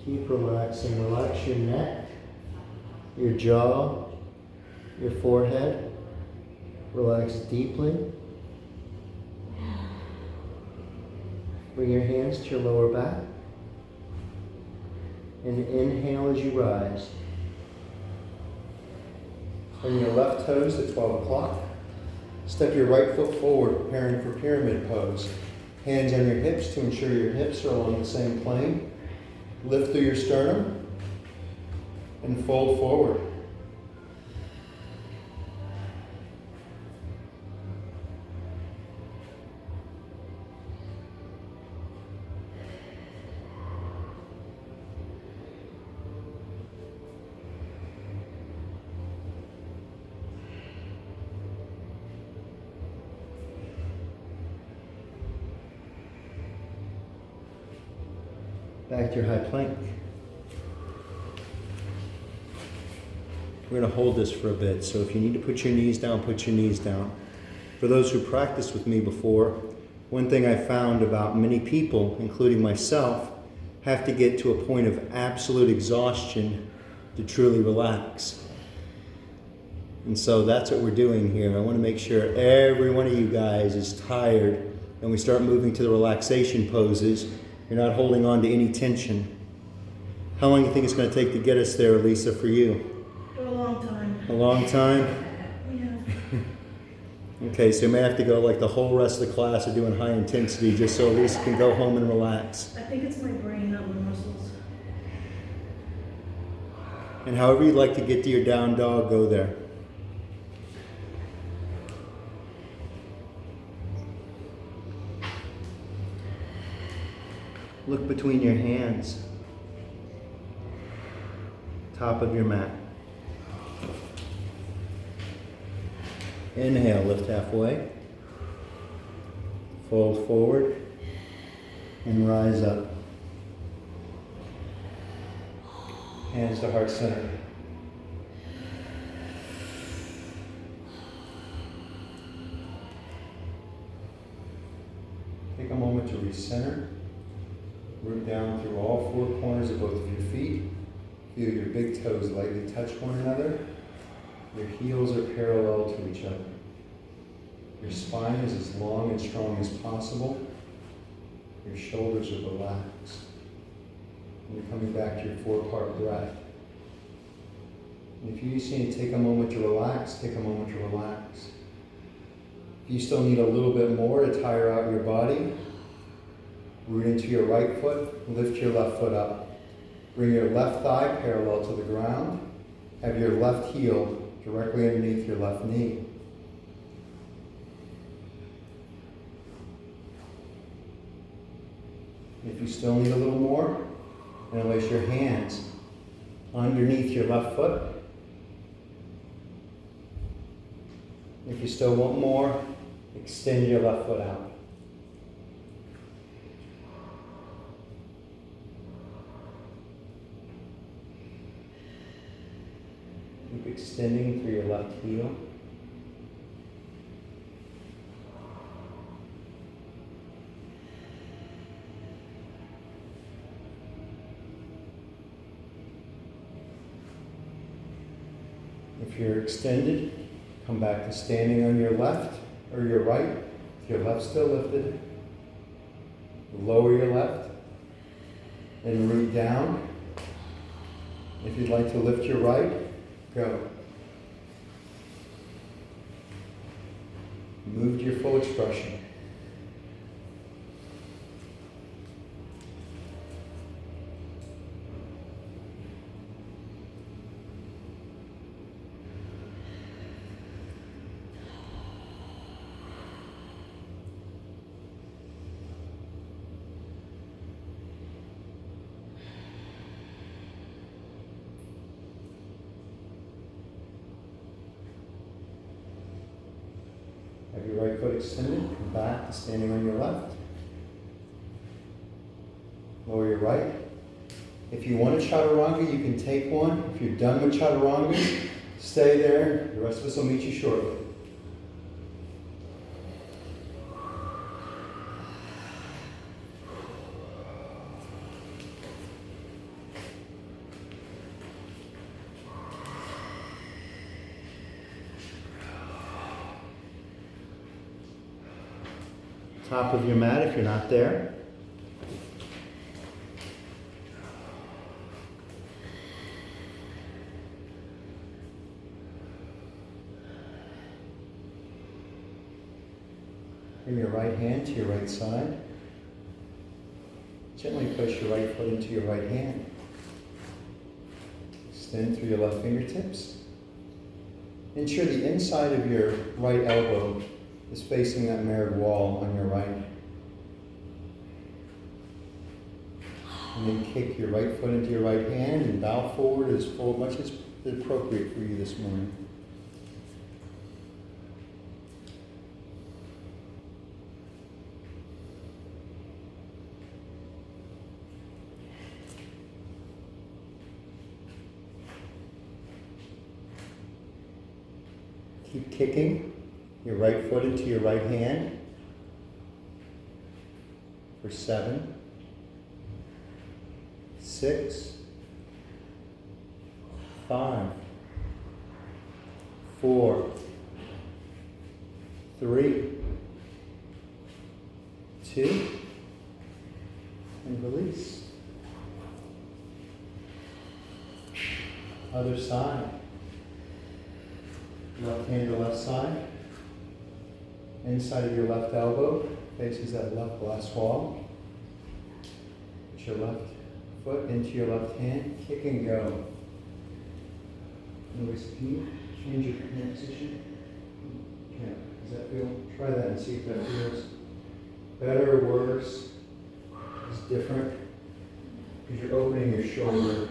Keep relaxing. Relax your neck, your jaw, your forehead. Relax deeply. Bring your hands to your lower back. And inhale as you rise. Turn your left toes to 12 o'clock. Step your right foot forward, preparing for pyramid pose. Hands on your hips to ensure your hips are along the same plane. Lift through your sternum and fold forward. Back to your high plank. We're going to hold this for a bit, so if you need to put your knees down, put your knees down. For those who practiced with me before, one thing I found about many people, including myself, have to get to a point of absolute exhaustion to truly relax. And so that's what we're doing here. I want to make sure every one of you guys is tired and we start moving to the relaxation poses. You're not holding on to any tension. How long do you think it's going to take to get us there, Lisa, for you? For a long time. A long time? Yeah. Okay, so you may have to go like the whole rest of the class of doing high intensity just so Lisa can go home and relax. I think it's my brain, not my muscles. And however you'd like to get to your down dog, go there. Look between your hands. Top of your mat. Inhale, lift halfway. Fold forward and rise up. Hands to heart center. Take a moment to recenter. Root down through all four corners of both of your feet. Feel your big toes lightly touch one another. Your heels are parallel to each other. Your spine is as long and strong as possible. Your shoulders are relaxed. And you're coming back to your four-part breath. And if you just need to take a moment to relax, take a moment to relax. If you still need a little bit more to tire out your body, root into your right foot, lift your left foot up. Bring your left thigh parallel to the ground. Have your left heel directly underneath your left knee. If you still need a little more, then place your hands underneath your left foot. If you still want more, extend your left foot out. Keep extending through your left heel. If you're extended, come back to standing on your left or your right. If your left's still lifted, lower your left and root down. If you'd like to lift your right, go. Move to your full expression. Have your right foot extended, come back to standing on your left. Lower your right. If you want a chaturanga, you can take one. If you're done with chaturanga, stay there. The rest of us will meet you shortly. Top of your mat if you're not there. Bring your right hand to your right side. Gently place your right foot into your right hand. Extend through your left fingertips. Ensure the inside of your right elbow is facing that mirrored wall on your right. And then kick your right foot into your right hand and bow forward as much as is appropriate for you this morning. Keep kicking your right foot into your right hand for 7, 6, 5, 4, 3, 2, and release. Other side. Left hand to left side. Inside of your left elbow faces that left glass wall. Put your left foot into your left hand. Kick and go. Anyways, can you change your hand position? Yeah. Does that feel? Try that and see if that feels better or worse. It's different. Because you're opening your shoulder.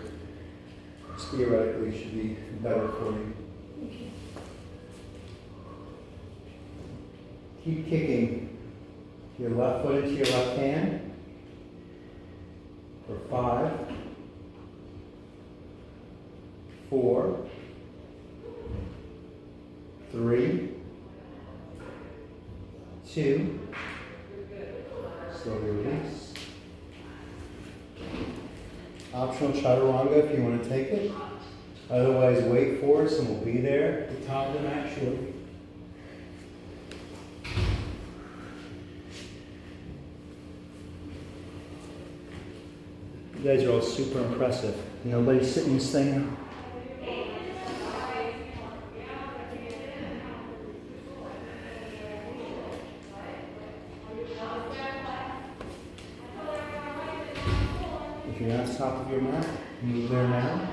This theoretically should be better for you. Keep kicking your left foot into your left hand for 5, 4, 3, 2, slowly release. Optional chaturanga if you want to take it. Otherwise, wait for us and we'll be there at the top of the mat shortly. You guys are all super impressive. Nobody's sitting this thing. If you're not top of your mat, move there now.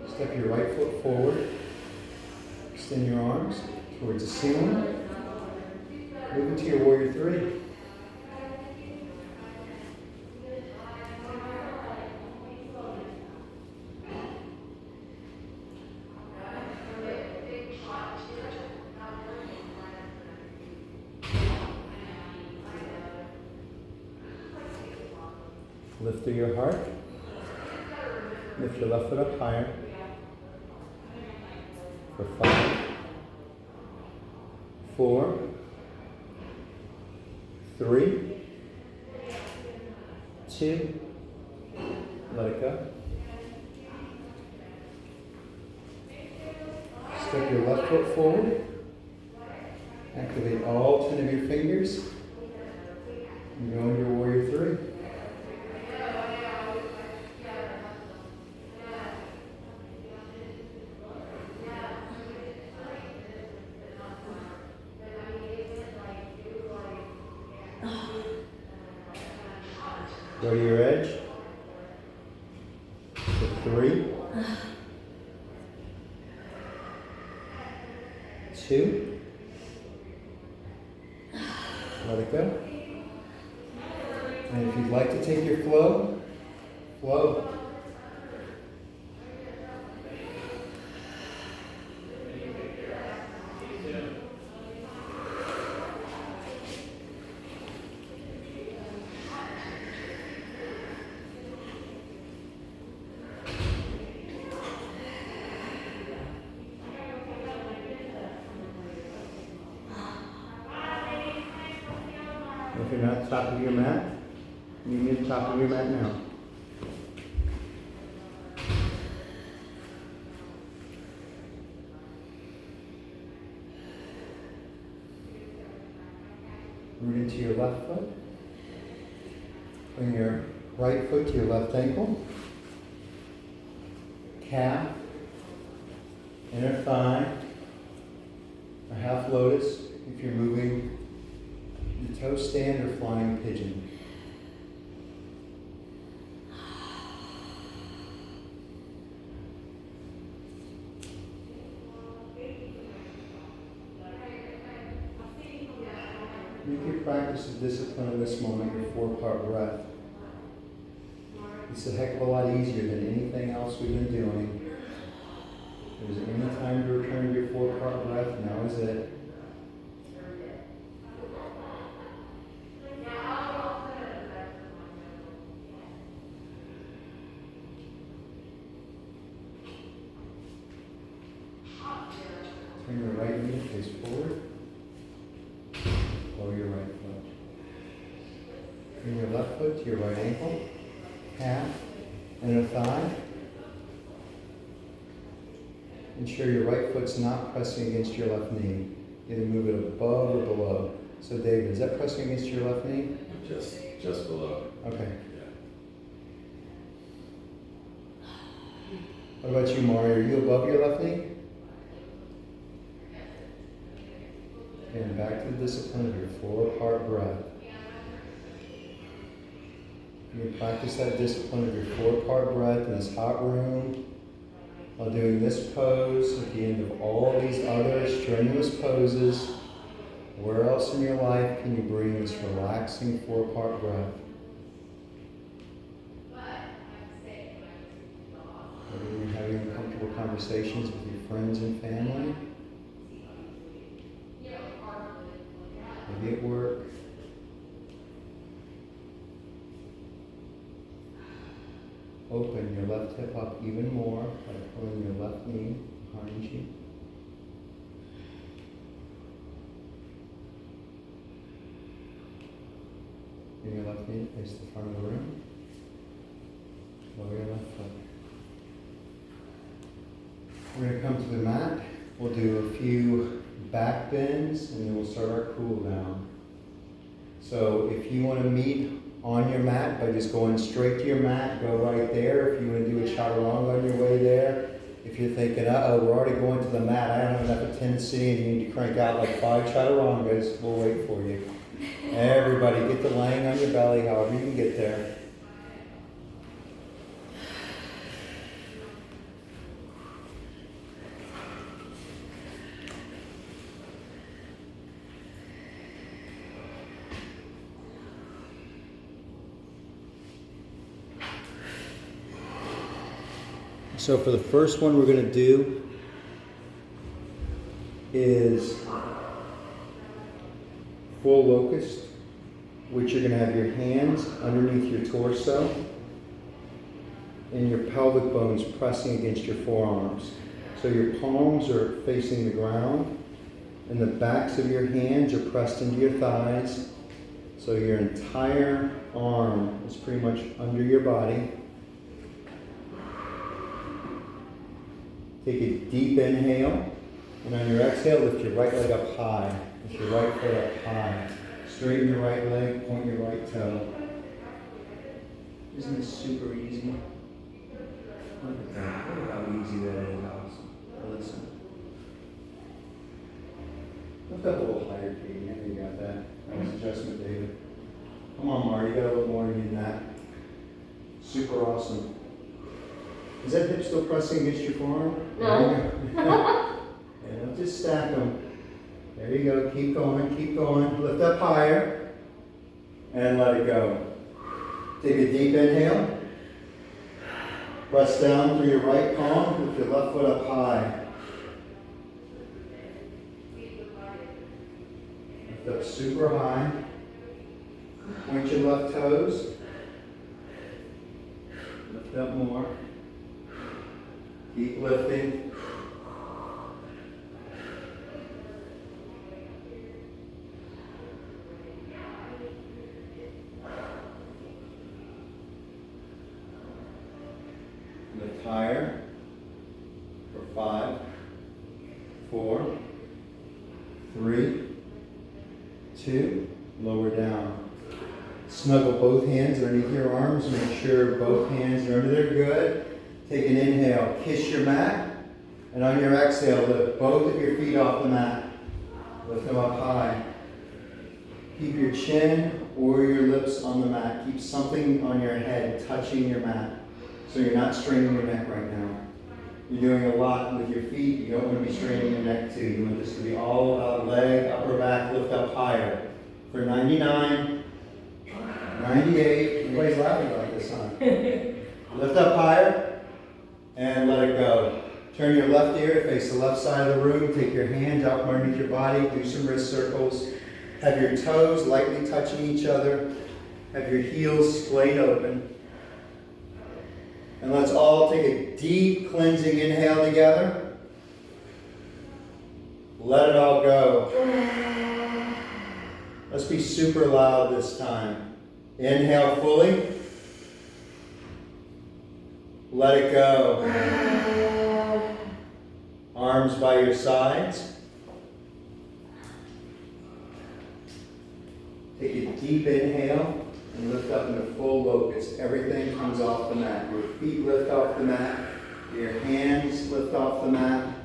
Step your right foot forward. Extend your arms towards the ceiling. Move into your warrior 3. Lift through your heart. Lift your left foot up higher. For 5, 4, 3, 2, let it go. Step your left foot forward. Activate all 10 of your fingers. And go into your warrior 3. Go to your edge. For 3, 2, let it go. And if you'd like to take your flow. If you're not top of your mat, you need the top of your mat now. Root into your left foot. Bring your right foot to your left ankle. Calf, inner thigh, or half lotus if you're moving the toe stand or flying pigeon. Make your practice of discipline in this moment your 4-part breath. It's a heck of a lot easier than anything else we've been doing. If there's any time to return to your 4-part breath, now is it. Turn your right knee face forward. Lower your right foot. Bring your left foot to your right ankle, calf, inner thigh. Ensure your right foot's not pressing against your left knee. Either move it above or below. So David, is that pressing against your left knee? Just below. Okay. Yeah. What about you, Mari? Are you above your left knee? And back to the discipline of your 4-part breath. You can practice that discipline of your 4-part breath in this hot room while doing this pose at the end of all these other strenuous poses. Where else in your life can you bring this relaxing 4-part breath? Whether you're having uncomfortable conversations with your friends and family, maybe at work. Open your left hip up even more by pulling your left knee behind you. Bring your left knee face the front of the room. Lower your left foot. We're going to come to the mat. We'll do a few back bends and then we'll start our cool down. So if you want to meet on your mat by just going straight to your mat, go right there. If you want to do a chaturanga on your way there, if you're thinking, uh-oh, we're already going to the mat, I don't have enough intensity and you need to crank out like 5 chaturangas, we'll wait for you. Everybody get to laying on your belly, however you can get there. So for the first one we're going to do is full locust, which you're going to have your hands underneath your torso and your pelvic bones pressing against your forearms. So your palms are facing the ground and the backs of your hands are pressed into your thighs. So your entire arm is pretty much under your body. Take a deep inhale, and on your exhale, lift your right leg up high. Lift your right foot up high. Straighten your right leg, point your right toe. Isn't this super easy? Look at that. Look at how easy that is. Listen. Lift up a little higher, Katie. I think you got that. Nice adjustment, David. Come on, Marty. You got a little more than that. Super awesome. Is that hip still pressing against your forearm? No. Yeah, don't just stack them. There you go. Keep going. Keep going. Lift up higher. And let it go. Take a deep inhale. Press down through your right palm. Lift your left foot up high. Lift up super high. Point your left toes. Lift up more. Keep lifting. Lift higher for 5, 4, 3, 2, lower down. Snuggle both hands underneath your arms. Make sure both hands are under there. Good. Take an inhale. Kiss your mat. And on your exhale, lift both of your feet off the mat. Lift them up high. Keep your chin or your lips on the mat. Keep something on your head touching your mat. So you're not straining your neck right now. You're doing a lot with your feet. You don't want to be straining your neck too. You want this to be all about leg, upper back, lift up higher. For 99, 98, everybody's laughing about this, huh? Lift up higher and let it go. Turn your left ear to face the left side of the room. Take your hands out from underneath your body. Do some wrist circles. Have your toes lightly touching each other. Have your heels splayed open. And let's all take a deep cleansing inhale together. Let it all go. Let's be super loud this time. Inhale fully. Let it go. Arms by your sides. Take a deep inhale and lift up into full locust. Everything comes off the mat. Your feet lift off the mat. Your hands lift off the mat.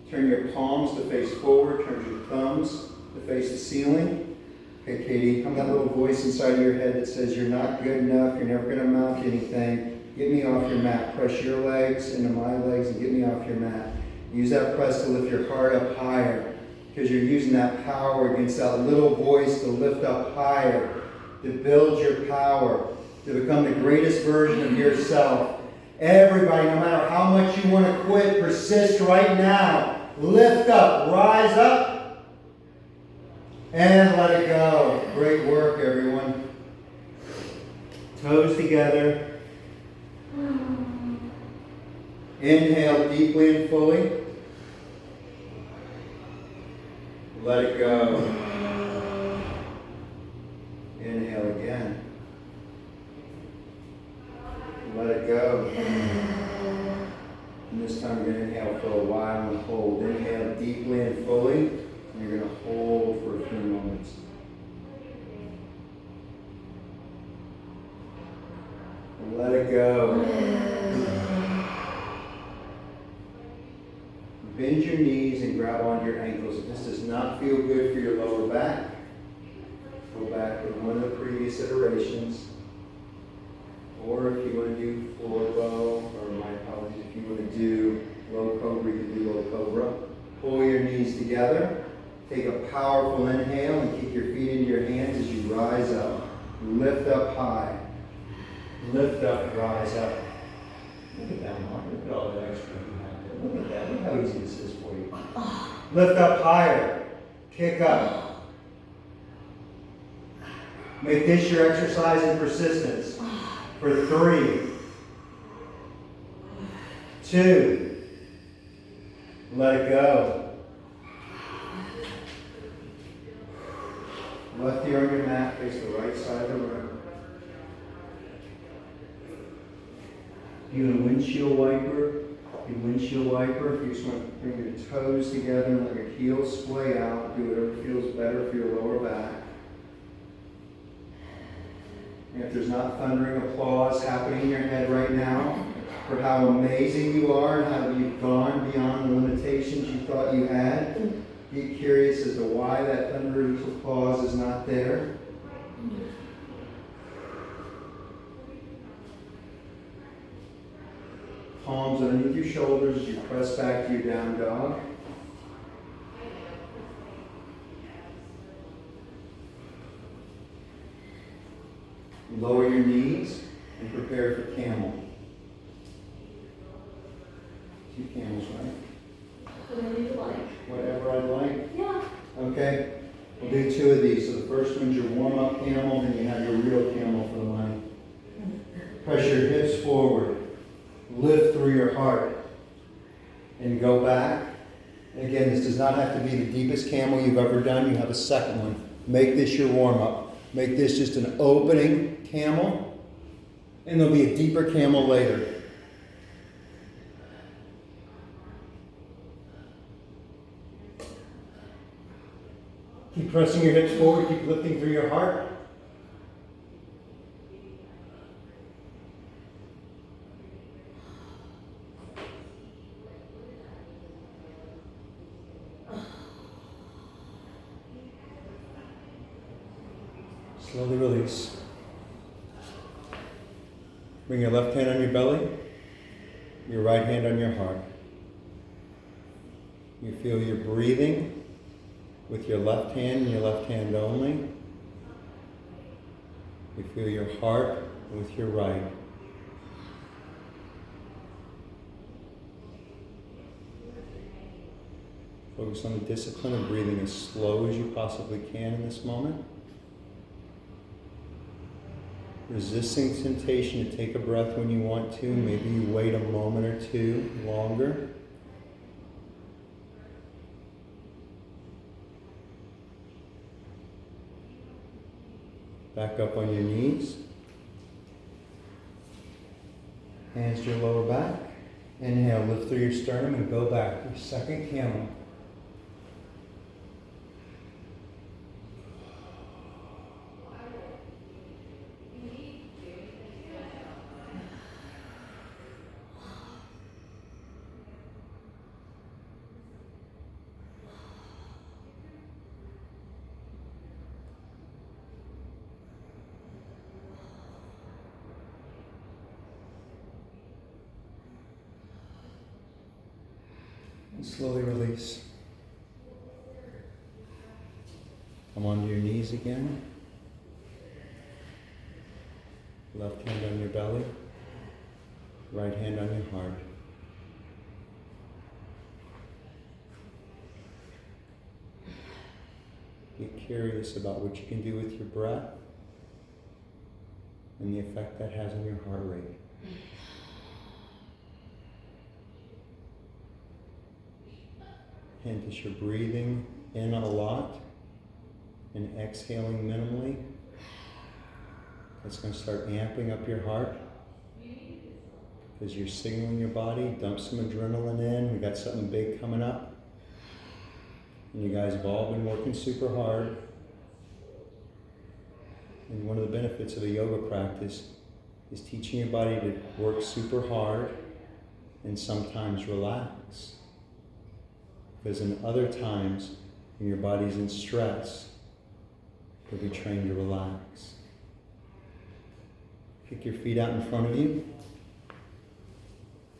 Turn your palms to face forward. Turn your thumbs to face the ceiling. Okay, Katie, come that little voice inside of your head that says you're not good enough, you're never going to amount to anything. Get me off your mat. Press your legs into my legs and get me off your mat. Use that press to lift your heart up higher because you're using that power against that little voice to lift up higher, to build your power, to become the greatest version of yourself. Everybody, no matter how much you want to quit, persist right now. Lift up, rise up, and let it go. Great work, everyone. Toes together. Inhale deeply and fully. Let it go. Inhale again. Let it go. And this time you're going to inhale for a while and hold. Inhale deeply and fully. And you're going to hold for a few moments. And let it go. Bend your knees and grab onto your ankles. If this does not feel good for your lower back, go back to one of the previous iterations. Or if you want to do floor bow, or my apologies, if you want to do low cobra, you can do low cobra. Pull your knees together. Take a powerful inhale and kick your feet into your hands as you rise up. Lift up high. Lift up, rise up. Look at that, Mark. Look at all that extra you have there. Look at that. Look how easy this is for you. Lift up higher. Kick up. Make this your exercise in persistence. For 3, 2, let it go. Left ear on your mat, face the right side of the room. You want a windshield wiper? Your windshield wiper, if you just want to bring your toes together and let your heels splay out, do whatever feels better for your lower back. And if there's not thundering applause happening in your head right now for how amazing you are and how you've gone beyond the limitations you thought you had, be curious as to why that thunderous applause is not there. palms underneath your shoulders as you press back to your down dog. Lower your knees and prepare for camel. 2 camels, right? Whatever you like. Whatever I'd like. Yeah. Okay? We'll do 2 of these. So the first one's your warm-up camel, then you have your real camel for the money. Press your hips forward. Lift through your heart. And go back. And again, this does not have to be the deepest camel you've ever done. You have a second one. Make this your warm-up. Make this just an opening camel. And there'll be a deeper camel later. Keep pressing your hips forward. Keep lifting through your heart. Slowly release. Bring your left hand on your belly, your right hand on your heart. You feel your breathing with your left hand and your left hand only. You feel your heart with your right. Focus on the discipline of breathing as slow as you possibly can in this moment. Resisting temptation to take a breath when you want to. Maybe you wait a moment or 2 longer. Back up on your knees. Hands to your lower back. Inhale, lift through your sternum and go back. Your second camel. And slowly release. Come onto your knees again. Left hand on your belly. Right hand on your heart. Be curious about what you can do with your breath and the effect that has on your heart rate. Hint as you're breathing in a lot and exhaling minimally. That's going to start amping up your heart because you're signaling your body, dump some adrenaline in. We got something big coming up. And you guys have all been working super hard. And one of the benefits of a yoga practice is teaching your body to work super hard and sometimes relax. Because in other times, when your body's in stress, you'll be trained to relax. Kick your feet out in front of you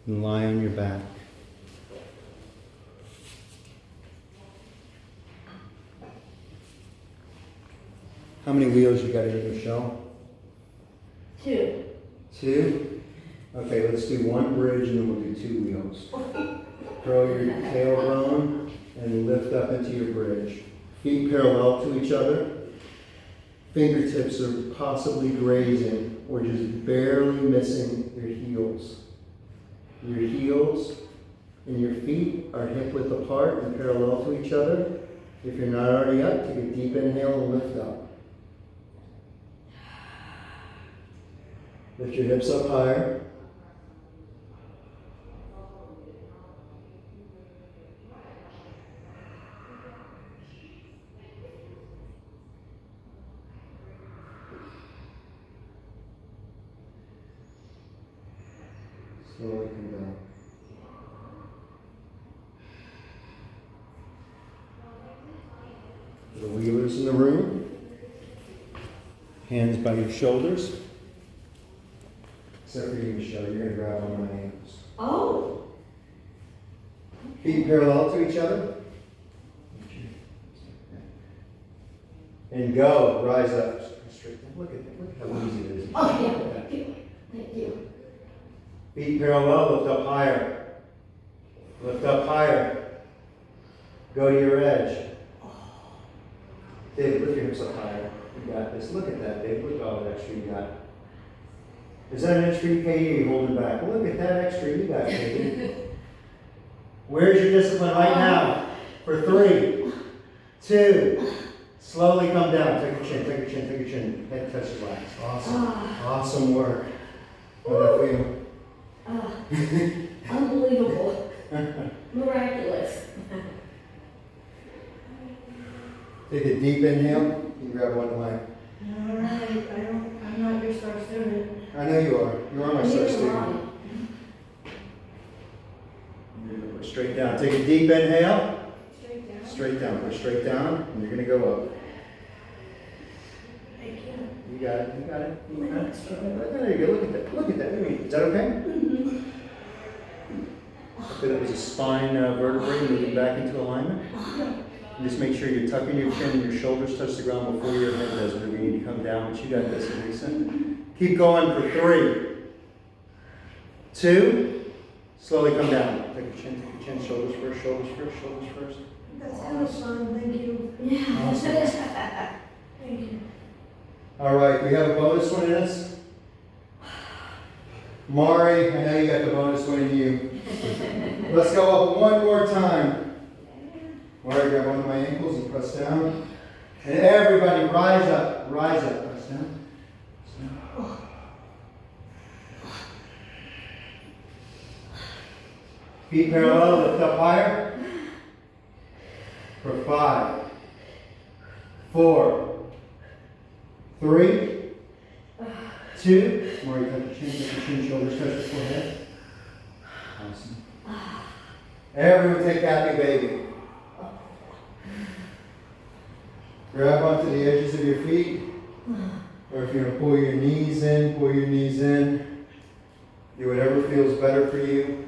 and lie on your back. How many wheels you got in your Michelle? 2. 2? Okay, let's do 1 bridge and then we'll do 2 wheels. Curl your tailbone and lift up into your bridge. Feet parallel to each other. Fingertips are possibly grazing or just barely missing your heels. Your heels and your feet are hip width apart and parallel to each other. If you're not already up, take a deep inhale and lift up. Lift your hips up higher. Slowly come down. For the wheelers in the room, hands by your shoulders. Except for you, Michelle, you're going to grab on my ankles. Oh, Feet parallel to each other. And go. Rise up. Straight down. Look at that. Look at how easy it is. Oh, yeah, thank you. Thank you. Feet parallel. Lift up higher. Lift up higher. Go to your edge. David, lift your hips up higher. You got this. Look at that, David. Look at all that extra you got. Is that an extra you paid or you holding back? Look at that extra you got, David. Where's your discipline right now? For 3, 2, slowly come down. Take your chin, take your chin, take your chin. Head touch the glass. Awesome. Awesome work. How'd that feel? Unbelievable. Miraculous. Take a deep inhale. You can grab one of my. All right, I'm not your star student. I know you are. You are my star Neither am student. I. Push straight down. Take a deep inhale. Straight down. Straight down. Push straight down. And you're going to go up. I can't. You got it. You got it. You got it. There you go. Look at that. Look at that. Is that okay? Okay, that was a spine vertebrae moving back into alignment. And just make sure you're tucking your chin and your shoulders touch the ground before your head does. Whenever you need to come down, but you got this, Elisa. Keep going for 3, 2, slowly come down. Take your chin, shoulders first, shoulders first, shoulders first. That's kind of fun, thank you. Yeah. Awesome. Thank you. All right, we have a bonus one in us. Mari, I know you got the bonus one in you. Let's go up one more time. Mari, grab one of my ankles and press down. And everybody rise up, press down. Press down. Feet parallel, lift up higher. For 5, 4, 3, 2. Mari, touch your chin, shoulders touch the forehead. Awesome. Everyone take happy baby. Grab onto the edges of your feet. Or if you're going to pull your knees in, pull your knees in. Do whatever feels better for you.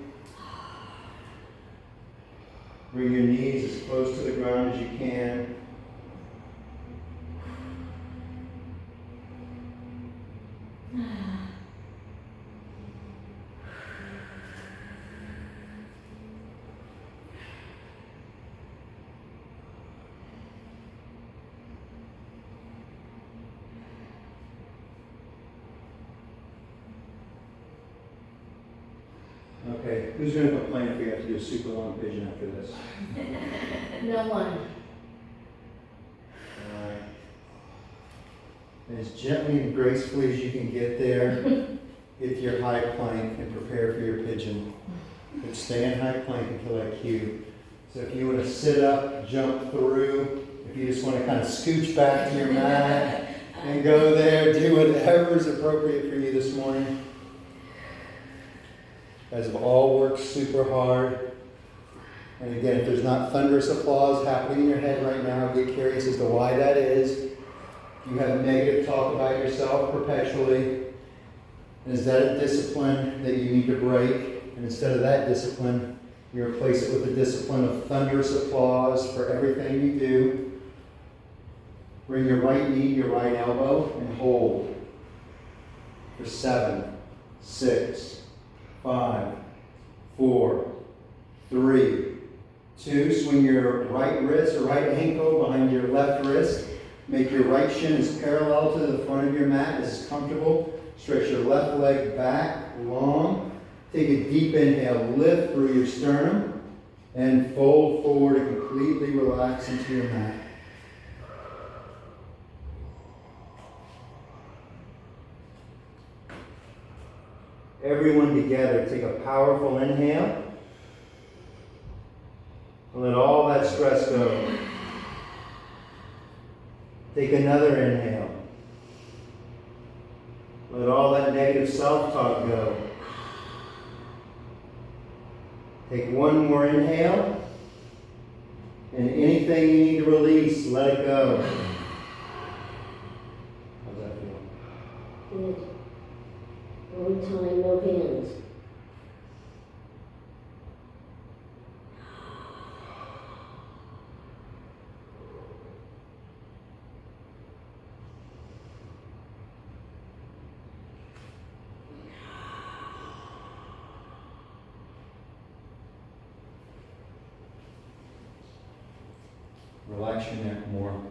Bring your knees as close to the ground as you can. Okay, who's going to complain if we have to do a super long pigeon after this? No one. Alright. As gently and gracefully as you can get there, get to your high plank and prepare for your pigeon. But stay in high plank until I cue. So if you want to sit up, jump through, if you just want to kind of scooch back to your mat and go there, do whatever is appropriate for you this morning. You guys have all worked super hard. And again, if there's not thunderous applause happening in your head right now, get curious as to why that is. You have negative talk about yourself perpetually. Is that a discipline that you need to break? And instead of that discipline, you replace it with a discipline of thunderous applause for everything you do. Bring your right knee to your right elbow and hold for 7, 6, 5, 4, 3, 2. Swing your right wrist or right ankle behind your left wrist. Make your right shin as parallel to the front of your mat as comfortable. Stretch your left leg back long. Take a deep inhale, lift through your sternum, and fold forward and completely relax into your mat. Everyone together, take a powerful inhale. Let all that stress go. Take another inhale. Let all that negative self-talk go. Take one more inhale. And anything you need to release, let it go. How's that feel? Good. Long time, no hands. Relax your neck more.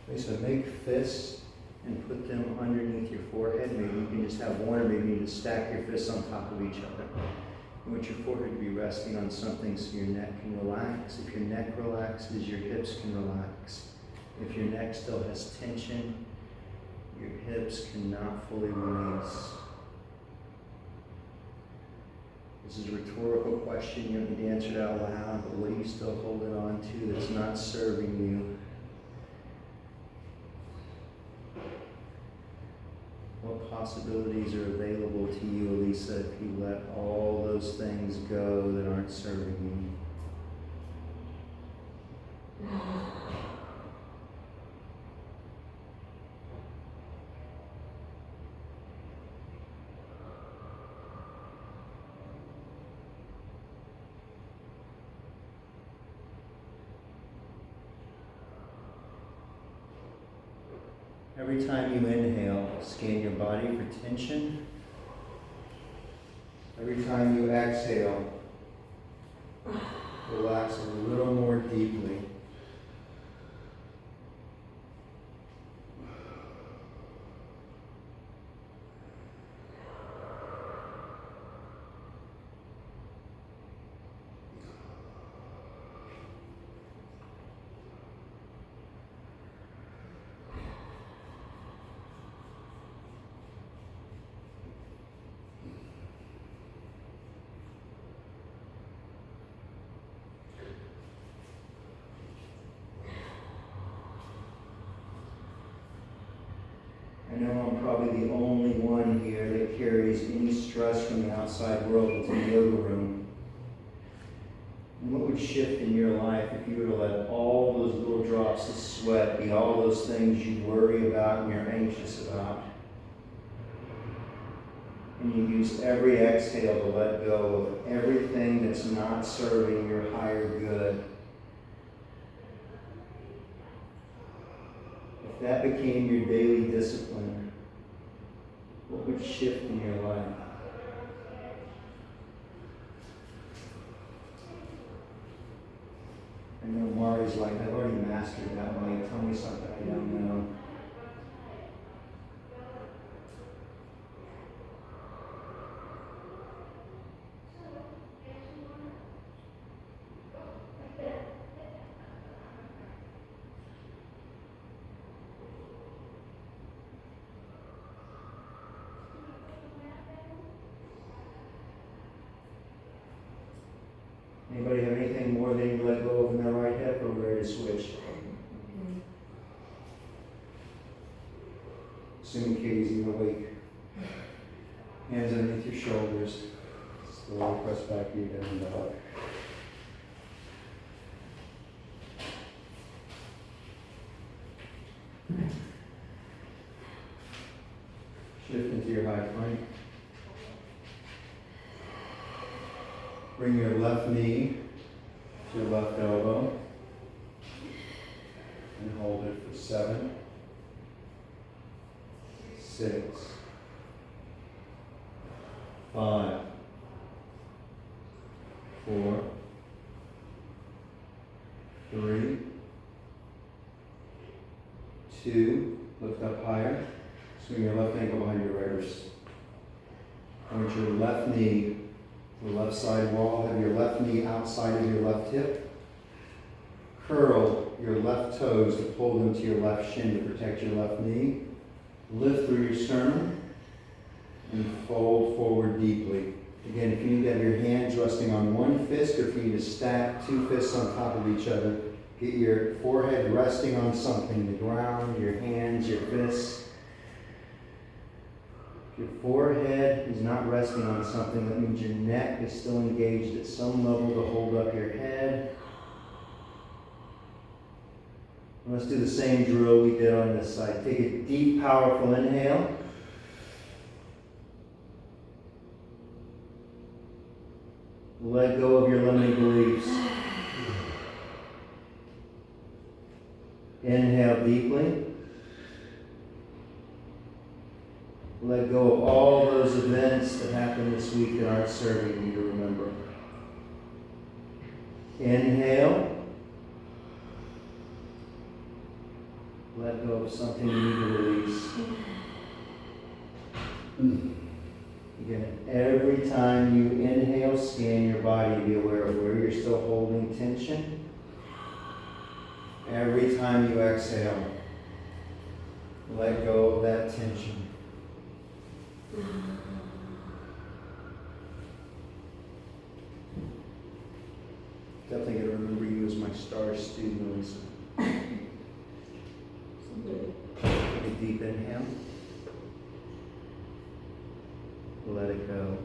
Okay, so make fists and put them underneath your forehead. Maybe you can just have one, or maybe you just stack your fists on top of each other. You want your forehead to be resting on something so your neck can relax. If your neck relaxes, your hips can relax. If your neck still has tension, your hips cannot fully release. This is a rhetorical question. You don't need to answer it out loud, but what are you still holding on to that's not serving you? What possibilities are available to you, Elisa, if you let all those things go that aren't serving you? Every time you inhale, scan your body for tension. Every time you exhale, relax a little more deeply. I know I'm probably the only one here that carries any stress from the outside world into the yoga room. And what would shift in your life if you were to let all those little drops of sweat be all those things you worry about and you're anxious about? And you use every exhale to let go of everything that's not serving your higher good. If that became your daily discipline, what would shift in your life? I know Mari's like, I've already mastered that one. Tell me something I don't know. Anybody have anything more they need to let go of in their right hip, or we're ready to switch? Assuming Katie's even awake. Hands underneath your shoulders. Slowly press back your head and dog. Shift into your high plank. Bring your left knee to your left elbow and hold it for 7, 6, 5, 4, 3, 2, lift up higher, swing your left ankle behind your right wrist. I want your left knee to the left side wall, have your left knee outside of your left hip. Curl your left toes to pull them to your left shin to protect your left knee. Lift through your sternum and fold forward deeply. Again, if you need to have your hands resting on one fist, or if you need to stack 2 fists on top of each other, get your forehead resting on something, the ground, your hands, your fists. If your forehead is not resting on something, that means your neck is still engaged at some level to hold up your head. Let's do the same drill we did on this side. Take a deep, powerful inhale. Let go of your limiting beliefs. Inhale deeply. Let go of all those events that happened this week that aren't serving you to remember. Inhale. Let go of something you need to release. Again, every time you inhale, scan your body, be aware of where you're still holding tension. Every time you exhale, let go of that tension. Definitely going to remember you as my star student, Lisa. Take a deep inhale. Let it go.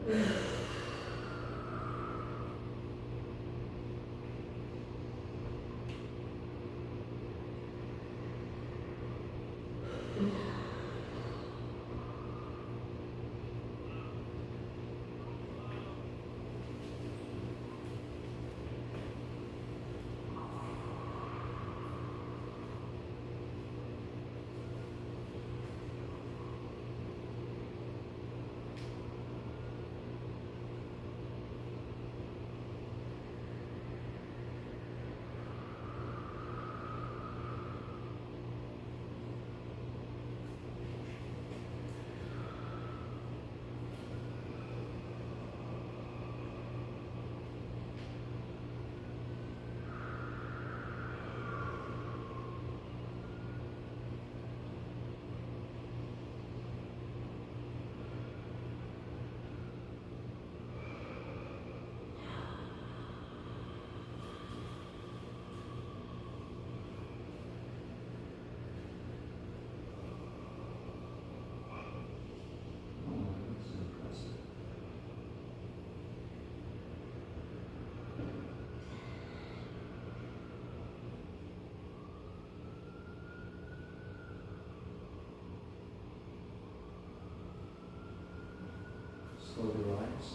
Slowly rise.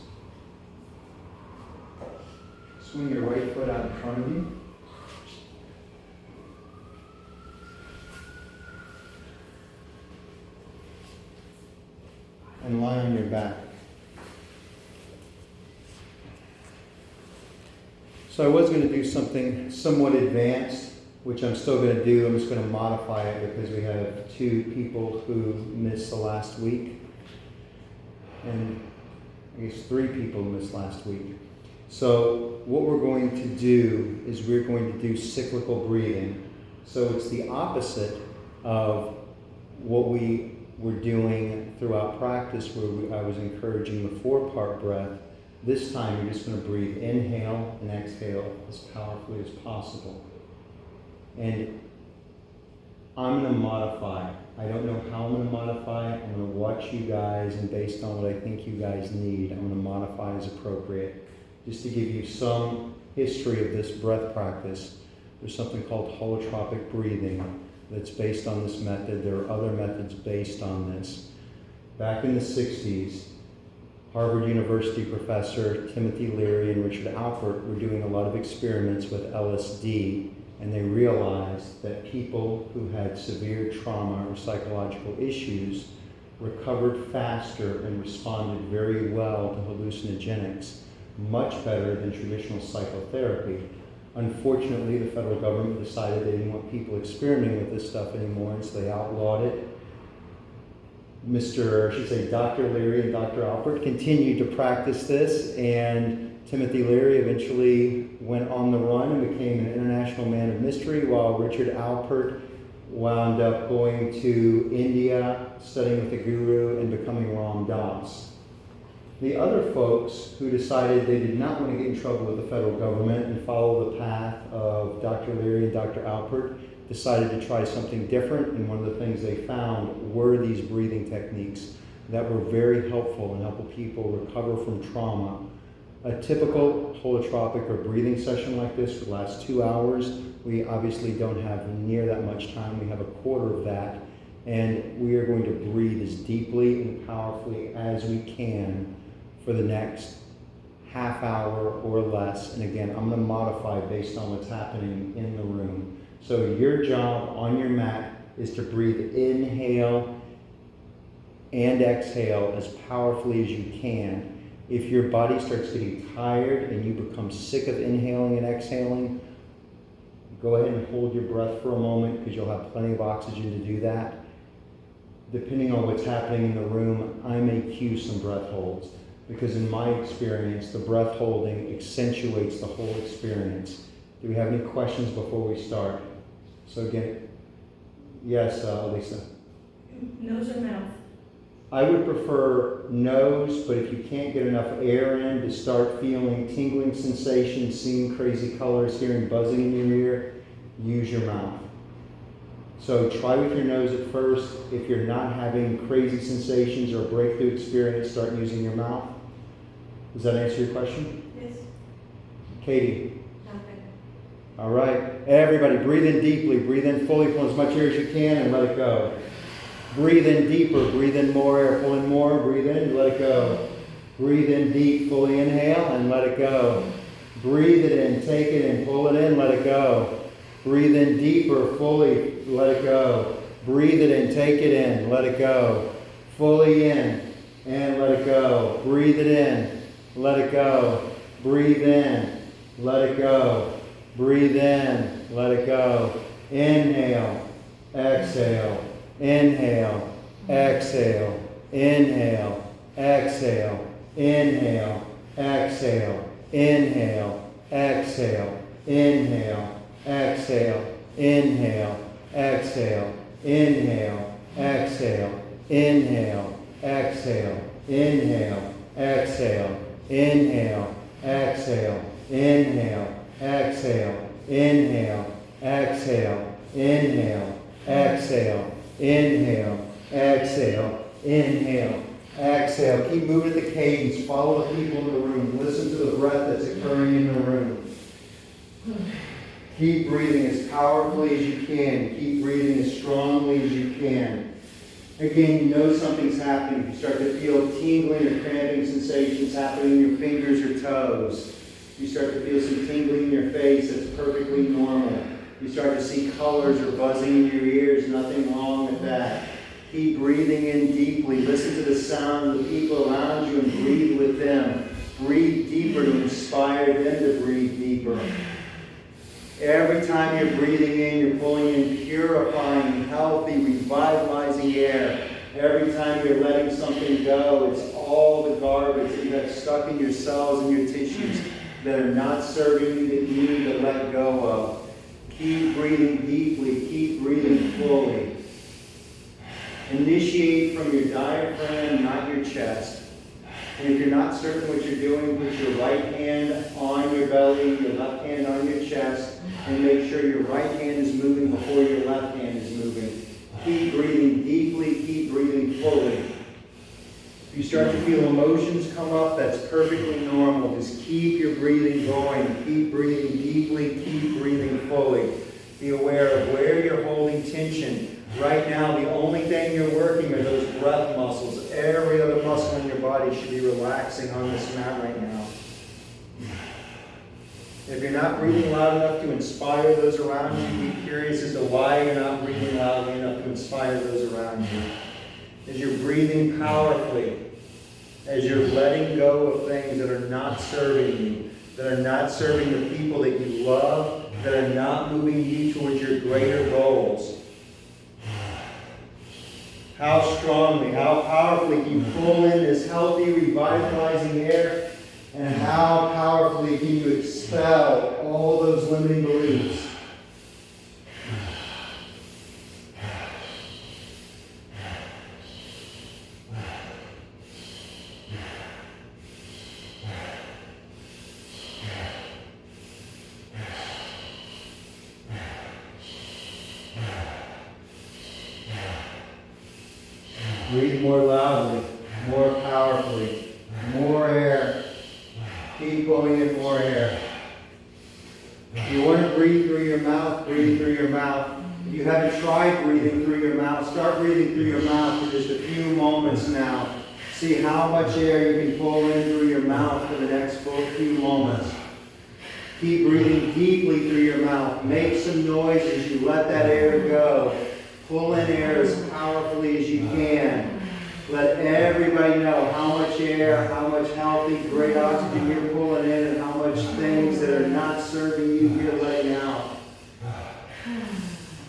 Swing your right foot out in front of you. And lie on your back. So I was going to do something somewhat advanced, which I'm still going to do. I'm just going to modify it because we have 2 people who missed the last week. And I guess 3 people missed last week. So what we're going to do is we're going to do cyclical breathing. So it's the opposite of what we were doing throughout practice where I was encouraging the 4-part breath. This time you're just going to breathe inhale and exhale as powerfully as possible. And I'm going to modify. I don't know how I'm going to modify. I'm going to watch you guys, and based on what I think you guys need, I'm going to modify as appropriate. Just to give you some history of this breath practice, there's something called holotropic breathing that's based on this method. There are other methods based on this. Back in the 60s, Harvard University professor Timothy Leary and Richard Alpert were doing a lot of experiments with LSD, and they realized that people who had severe trauma or psychological issues recovered faster and responded very well to hallucinogenics, much better than traditional psychotherapy. Unfortunately, the federal government decided they didn't want people experimenting with this stuff anymore, and so they outlawed it. Dr. Leary and Dr. Alpert continued to practice this, and Timothy Leary eventually went on the run and became an international man of mystery, while Richard Alpert wound up going to India, studying with the guru, and becoming Ram Dass. The other folks who decided they did not want to get in trouble with the federal government and follow the path of Dr. Leary and Dr. Alpert decided to try something different, and one of the things they found were these breathing techniques that were very helpful in helping people recover from trauma. A typical holotropic or breathing session like this would last 2 hours. We obviously don't have near that much time. We have a quarter of that, and we are going to breathe as deeply and powerfully as we can for the next half hour or less. And again, I'm going to modify based on what's happening in the room. So your job on your mat is to breathe inhale and exhale as powerfully as you can. If your body starts getting tired and you become sick of inhaling and exhaling, go ahead and hold your breath for a moment because you'll have plenty of oxygen to do that. Depending on what's happening in the room, I may cue some breath holds because in my experience, the breath holding accentuates the whole experience. Do we have any questions before we start? So again, yes, Lisa? Nose or mouth? I would prefer nose, but if you can't get enough air in to start feeling tingling sensations, seeing crazy colors, hearing buzzing in your ear, use your mouth. So try with your nose at first. If you're not having crazy sensations or a breakthrough experience, start using your mouth. Does that answer your question? Yes. Katie? Nothing. All right. Everybody, breathe in deeply. Breathe in fully, pull as much air as you can, and let it go. Breathe in deeper. Breathe in more air. Pull in more. Breathe in. Let it go. Breathe in deep. Fully inhale and let it go. Breathe it in. Take it in. Pull it in. Let it go. Breathe in deeper. Fully. Let it go. Breathe it in. Take it in. Let it go. Fully in and let it go. Breathe it in. Let it go. Breathe in. Let it go. Breathe in. Let it go. Inhale. Exhale. Inhale, exhale, inhale, exhale, inhale, exhale, inhale, exhale, inhale, exhale, inhale, exhale, inhale, exhale, inhale, exhale, inhale, exhale, inhale, exhale, inhale, exhale, inhale, exhale, inhale, exhale. Inhale, exhale, inhale, exhale. Keep moving at the cadence. Follow the people in the room. Listen to the breath that's occurring in the room. Keep breathing as powerfully as you can. Keep breathing as strongly as you can. Again, you know something's happening. You start to feel tingling or cramping sensations happening in your fingers or toes. You start to feel some tingling in your face. That's perfectly normal. You start to see colors or buzzing in your ears, nothing wrong with that. Keep breathing in deeply. Listen to the sound of the people around you and breathe with them. Breathe deeper to inspire them to breathe deeper. Every time you're breathing in, you're pulling in purifying, healthy, revitalizing air. Every time you're letting something go, it's all the garbage that you have stuck in your cells and your tissues that are not serving you, that you need to let go of. Keep breathing deeply. Keep breathing fully. Initiate from your diaphragm, not your chest. And if you're not certain what you're doing, put your right hand on your belly, your left hand on your chest, and make sure your right hand is moving before your left hand is moving. Keep breathing deeply. Keep breathing fully. If you start to feel emotions come up, that's perfectly normal. Just keep your breathing going. Keep breathing deeply. Keep breathing fully. Be aware of where you're holding tension. Right now, the only thing you're working are those breath muscles. Every other muscle in your body should be relaxing on this mat right now. If you're not breathing loud enough to inspire those around you, be curious as to why you're not breathing loudly enough to inspire those around you. As you're breathing powerfully, as you're letting go of things that are not serving you, that are not serving the people that you love, that are not moving you towards your greater goals. How strongly, how powerfully can you pull in this healthy, revitalizing air, and how powerfully can you expel all those limiting beliefs? Breathe more loudly, more powerfully, more air. Keep going in more air. If you want to breathe through your mouth, breathe through your mouth. If you haven't tried breathing through your mouth, start breathing through your mouth for just a few moments now. See how much air you can pull in through your mouth for the next few moments. Keep breathing deeply through your mouth. Make some noise as you let that air go. Pull in air as powerfully as you can. Let everybody know how much air, how much healthy, great oxygen you're pulling in, and how much things that are not serving you you're letting out.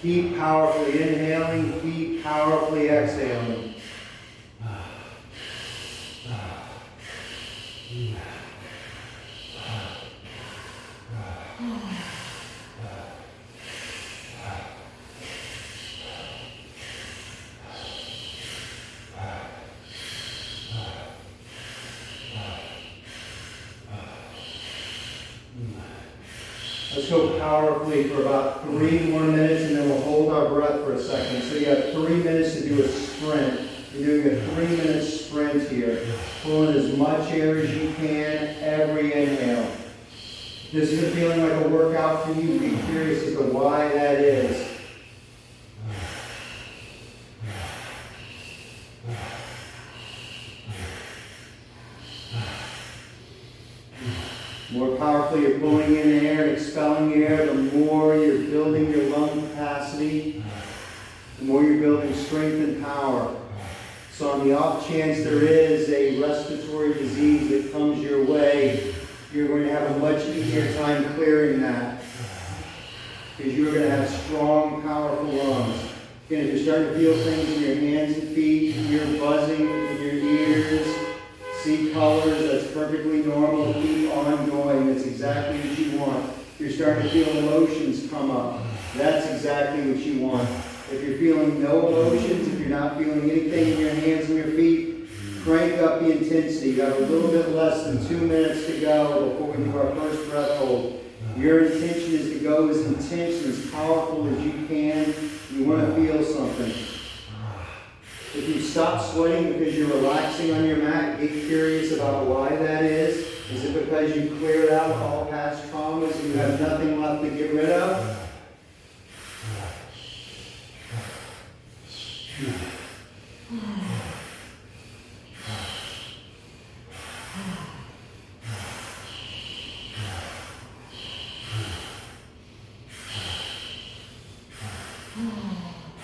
Keep powerfully inhaling, keep powerfully exhaling. Let's go powerfully for about 3 more minutes, and then we'll hold our breath for a second. So you have 3 minutes to do a sprint. You're doing a 3-minute sprint here. Pulling as much air as you can every inhale. If this isn't feeling like a workout for you, be curious as to why that is. The more powerfully you're pulling in air and expelling air, the more you're building your lung capacity, the more you're building strength and power. So on the off chance there is a respiratory disease that comes your way, you're going to have a much easier time clearing that, because you're going to have strong, powerful lungs. Again, if you're starting to feel things in your hands and feet, hear buzzing in your ears, see colors, that's perfectly normal. Keep on going. That's exactly what you want. If you're starting to feel emotions come up, that's exactly what you want. If you're feeling no emotions, if you're not feeling anything in your hands and your feet, crank up the intensity. You have a little bit less than 2 minutes to go before we do our first breath hold. Your intention is to go as intense and as powerful as you can. You want to feel something. If you stop sweating because you're relaxing on your mat, get curious about why that is. Is it because you cleared out all past traumas and you have nothing left to get rid of?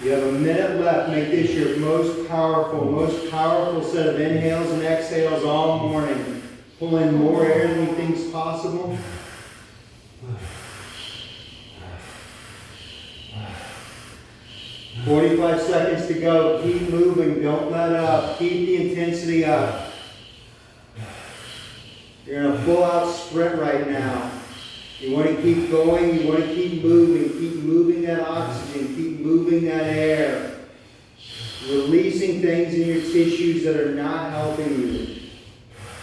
You have a minute left. Make this your most powerful set of inhales and exhales all morning. Pull in more air than you think is possible. "45 seconds to go. Keep moving. Don't let up. Keep the intensity up. You're in a full-out sprint right now. You want to keep going. You want to keep moving. Keep moving that oxygen. Keep moving that air. Releasing things in your tissues that are not helping you.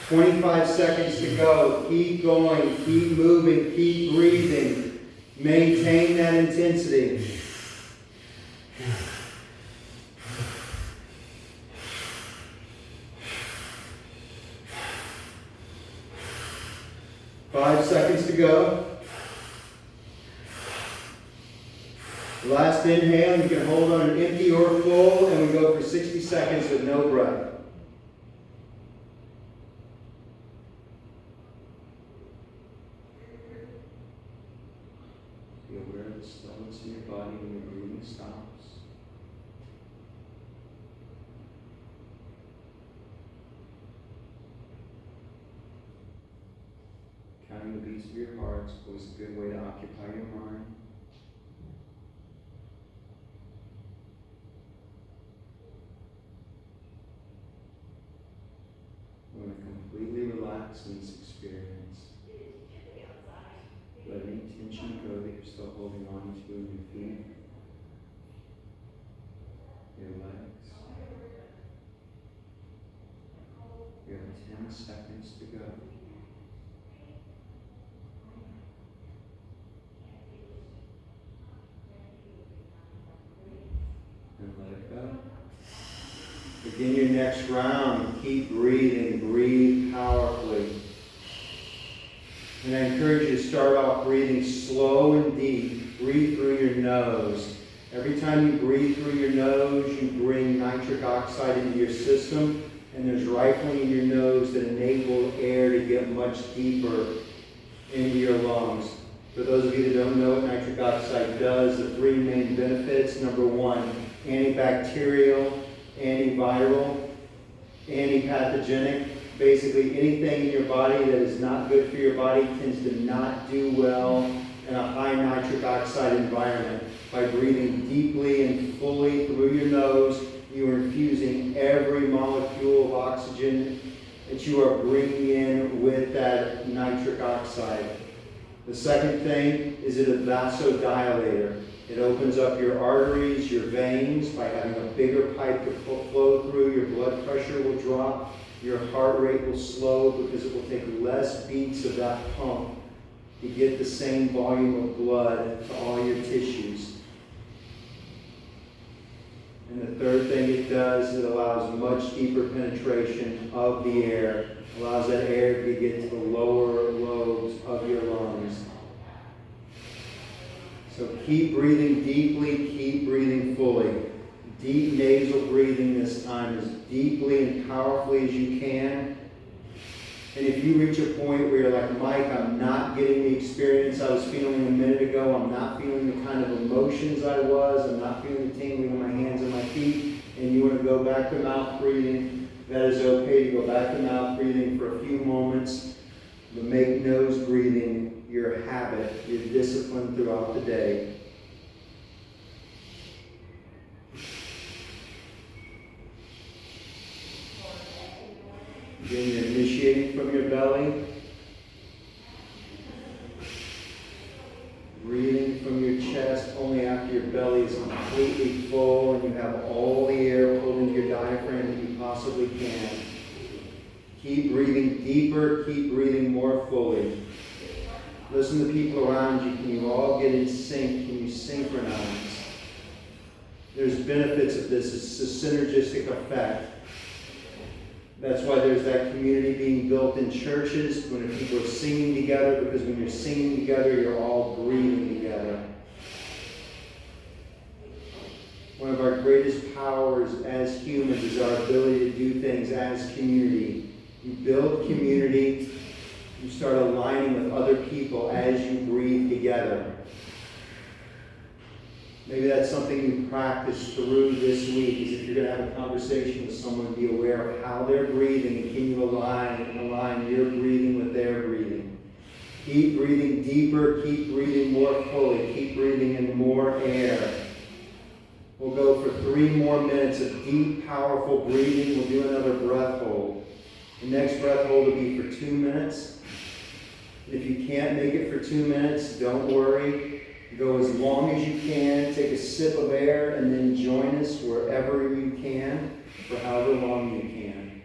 25 seconds to go. Keep going. Keep moving. Keep breathing. Maintain that intensity. Five seconds to go. Last inhale, you can hold on an empty or full, and we go for 60 seconds with no breath. Be aware of the stillness in your body when your breathing stops. Counting the beats of your heart is always a good way to occupy your mind. I'm going to completely relax in this experience. Let any tension go that you're still holding on to in your feet, your legs. You have 10 seconds to go. And let it go. Begin your next round. Keep breathing. Breathe powerfully. And I encourage you to start off breathing slow and deep. Breathe through your nose. Every time you breathe through your nose, you bring nitric oxide into your system, and there's rifling in your nose that enable air to get much deeper into your lungs. For those of you that don't know what nitric oxide does, the 3 main benefits. Number 1, antibacterial, antiviral. antipathogenic. Basically, anything in your body that is not good for your body tends to not do well in a high nitric oxide environment. By breathing deeply and fully through your nose, you are infusing every molecule of oxygen that you are bringing in with that nitric oxide. The second thing is it a vasodilator. It opens up your arteries, your veins. By having a bigger pipe to flow through, your blood pressure will drop. Your heart rate will slow because it will take less beats of that pump to get the same volume of blood to all your tissues. And the third thing it does, it allows much deeper penetration of the air. Allows that air to get to the lower lobes of your lungs. So keep breathing deeply, keep breathing fully. Deep nasal breathing this time, as deeply and powerfully as you can. And if you reach a point where you're like, Mike, I'm not getting the experience I was feeling a minute ago, I'm not feeling the kind of emotions I was, I'm not feeling the tingling in my hands and my feet, and you want to go back to mouth breathing, that is okay to go back to mouth breathing for a few moments, but make nose breathing your habit, your discipline throughout the day. Again, you're initiating from your belly. Breathing from your chest only after your belly is completely full and you have all the air pulled into your diaphragm that you possibly can. Keep breathing deeper, keep breathing more fully. Listen to people around you. Can you all get in sync? Can you synchronize? There's benefits of this. It's a synergistic effect. That's why there's that community being built in churches when people are singing together, because when you're singing together, you're all breathing together. One of our greatest powers as humans is our ability to do things as community. You build community, you start aligning with other people as you breathe together. Maybe that's something you practice through this week, is if you're going to have a conversation with someone, be aware of how they're breathing, and can you align your breathing with their breathing. Keep breathing deeper, keep breathing more fully, keep breathing in more air. We'll go for 3 more minutes of deep, powerful breathing. We'll do another breath hold. The next breath hold will be for 2 minutes. If you can't make it for 2 minutes, don't worry. Go as long as you can, take a sip of air, and then join us wherever you can for however long you can.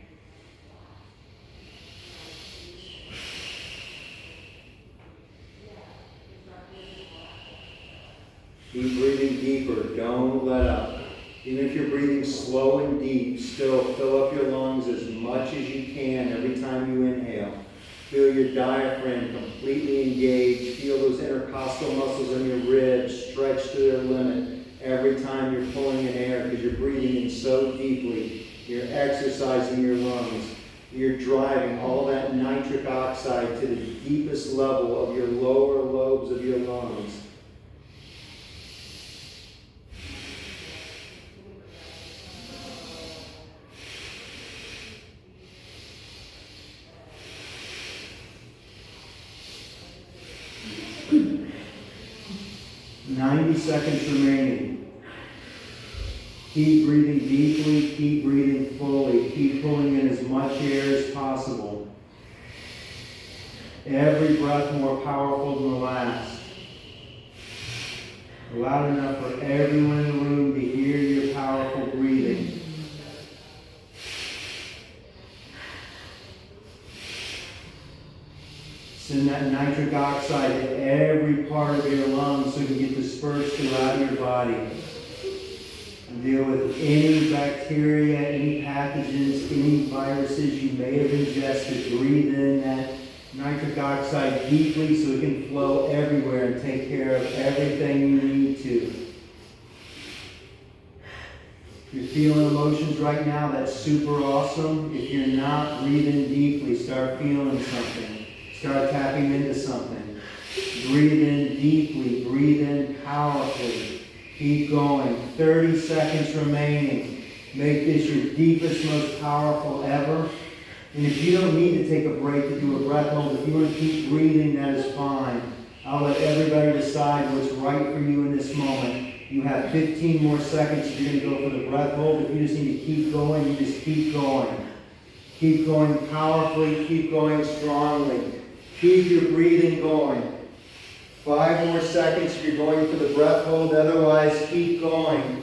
Keep breathing deeper. Don't let up. Even if you're breathing slow and deep, still fill up your lungs as much as you can every time you inhale. Feel your diaphragm completely engaged. Feel those intercostal muscles in your ribs stretch to their limit every time you're pulling in air, because you're breathing in so deeply. You're exercising your lungs. You're driving all that nitric oxide to the deepest level of your lower lobes of your lungs. Hmm. 90 seconds remaining. Keep breathing deeply, keep breathing fully, keep pulling in as much air as possible. Every breath more powerful than the last. Loud enough for everyone in the room to hear your powerful breathing. Send that nitric oxide to every part of your lungs so you can get dispersed throughout your body. And deal with any bacteria, any pathogens, any viruses you may have ingested. Breathe in that nitric oxide deeply so it can flow everywhere and take care of everything you need to. If you're feeling emotions right now, that's super awesome. If you're not, breathe in deeply. Start feeling something. Start tapping into something. Breathe in deeply. Breathe in powerfully. Keep going. 30 seconds remaining. Make this your deepest, most powerful ever. And if you don't need to take a break to do a breath hold, if you want to keep breathing, that is fine. I'll let everybody decide what's right for you in this moment. You have 15 more seconds if you're going to go for the breath hold. If you just need to keep going, you just keep going. Keep going powerfully, keep going strongly. Keep your breathing going. 5 more seconds if you're going for the breath hold, otherwise keep going.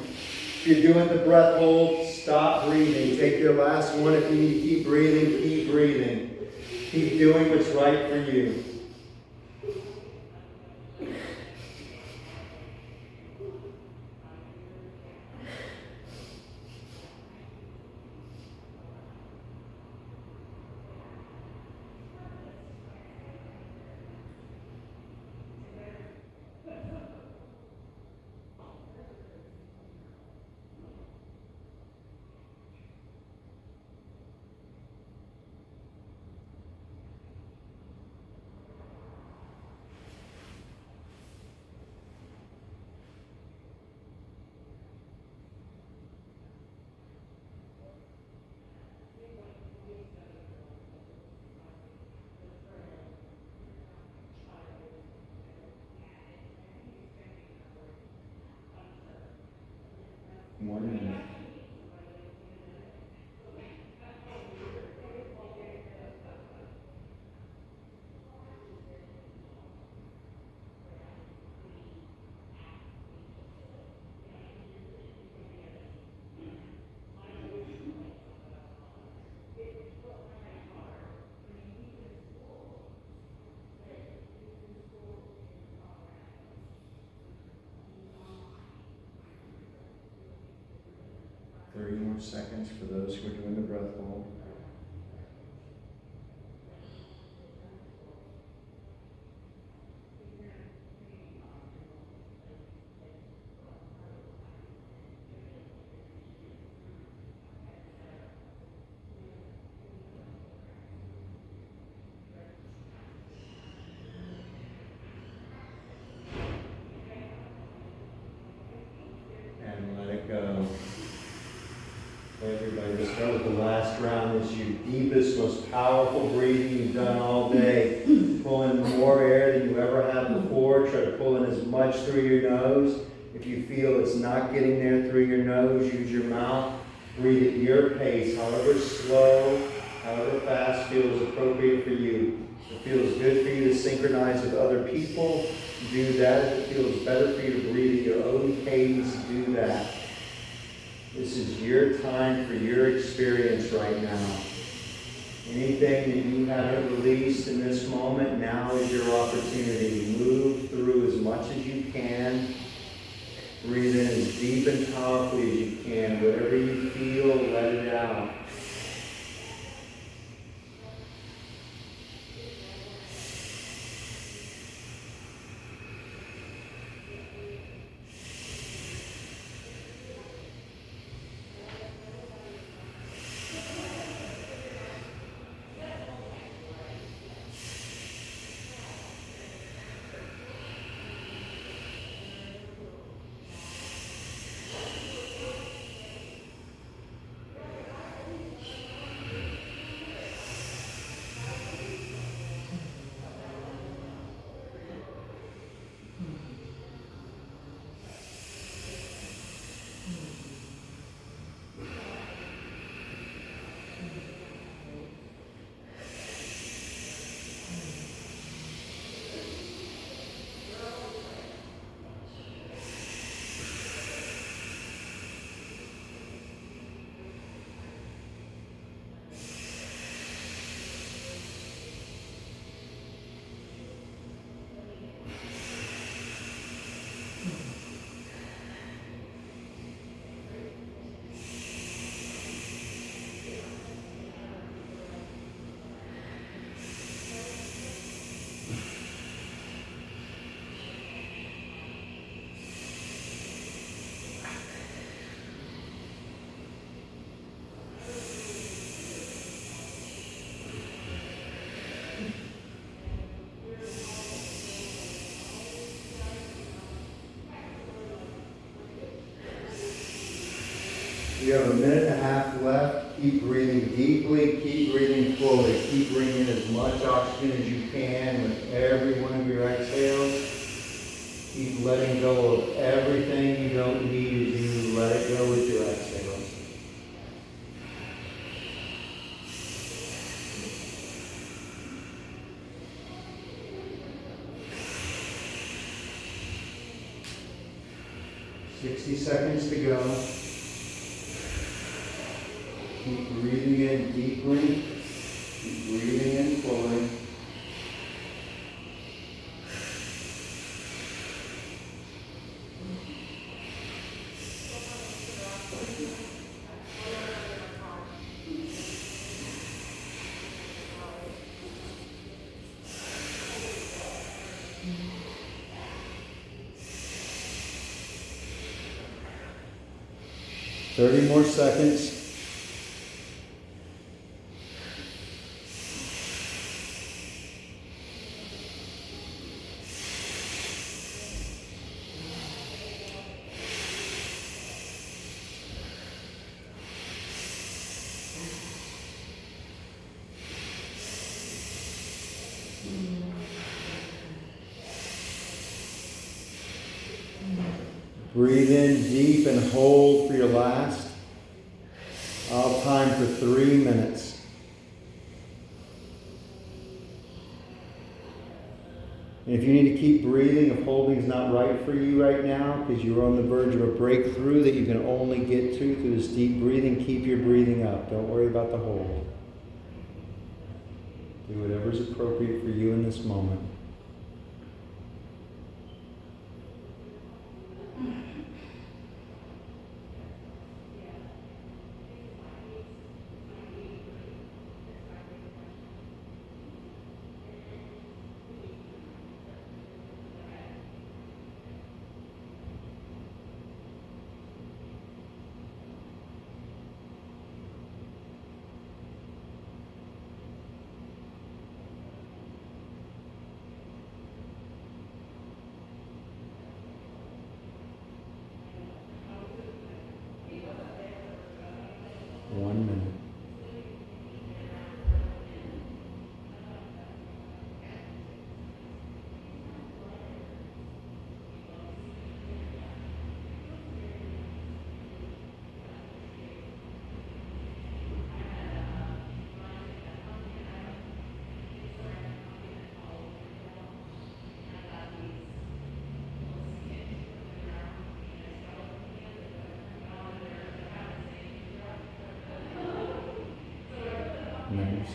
If you're doing the breath hold, stop breathing. Take your last one. If you need to keep breathing, keep breathing. Keep doing what's right for you. One minute. More seconds for those who are doing the breath hold. And let it go. Everybody, let's start with the last round. This is your deepest, most powerful breathing you've done all day. Pull in more air than you ever have before. Try to pull in as much through your nose. If you feel it's not getting there through your nose, use your mouth. Breathe at your pace, however slow, however fast feels appropriate for you. If it feels good for you to synchronize with other people, do that. If it feels better for you to breathe at your own cadence, do that. This is your time for your experience right now. Anything that you haven't released in this moment, now is your opportunity. Move through as much as you can. Breathe in as deep and powerfully as you can. Whatever you feel, let it out. You have a minute and a half left. Keep breathing deeply. Keep breathing fully. Keep bringing in as much oxygen as you can with every one of your exhales. Keep letting go of everything you don't need as you let it go with your exhales. Seconds to go. Keep breathing in deeply. Keep breathing in fully. Thirty more seconds. Breathe in deep and hold for your last. I'll have time for 3 minutes. And if you need to keep breathing, if holding is not right for you right now, because you're on the verge of a breakthrough that you can only get to through this deep breathing, keep your breathing up. Don't worry about the hold. Do whatever's appropriate for you in this moment.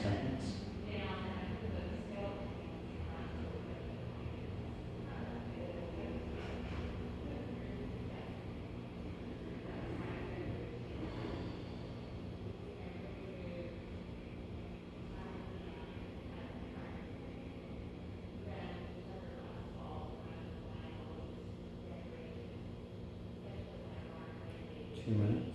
Seconds. Two minutes.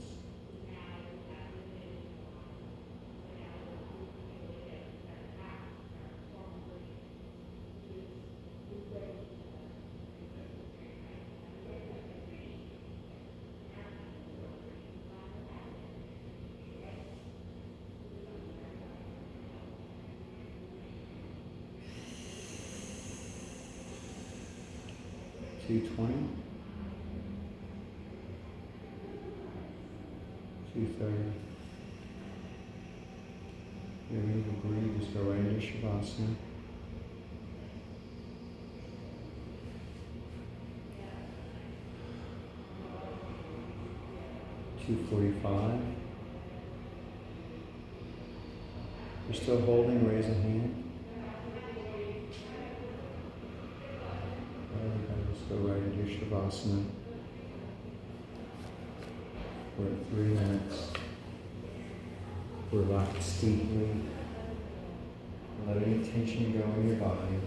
$220, $230. You're ready to breathe, just go right into Shavasana. $245. You're still holding, raise a hand. Just go right into Shavasana. We're at 3 minutes. Relax deeply. Let any tension go in your body.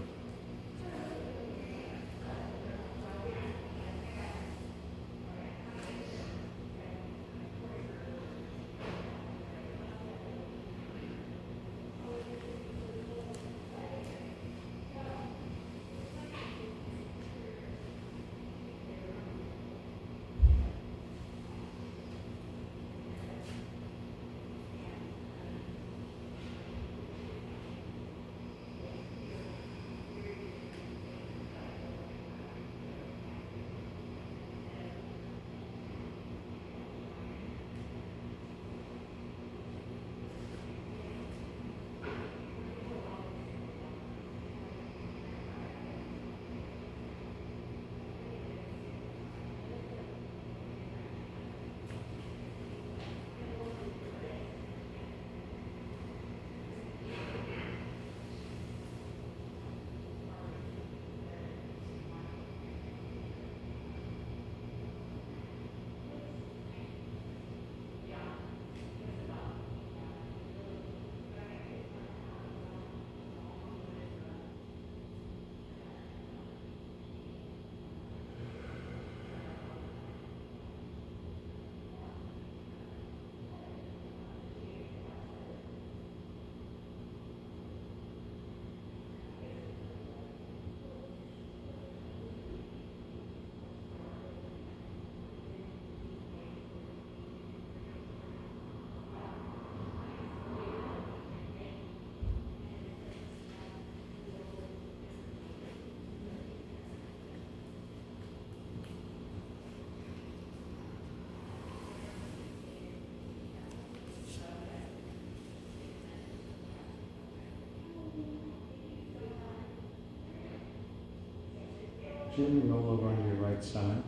Gently roll over onto your right side,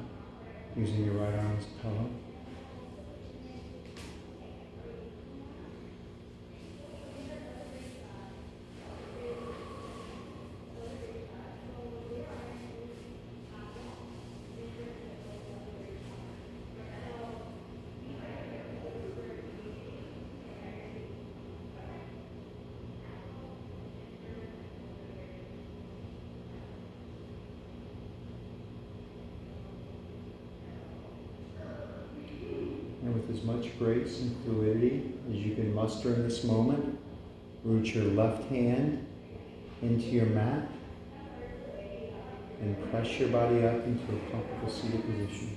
using your right arm as a pillow. And with as much grace and fluidity as you can muster in this moment, root your left hand into your mat and press your body up into a comfortable seated position.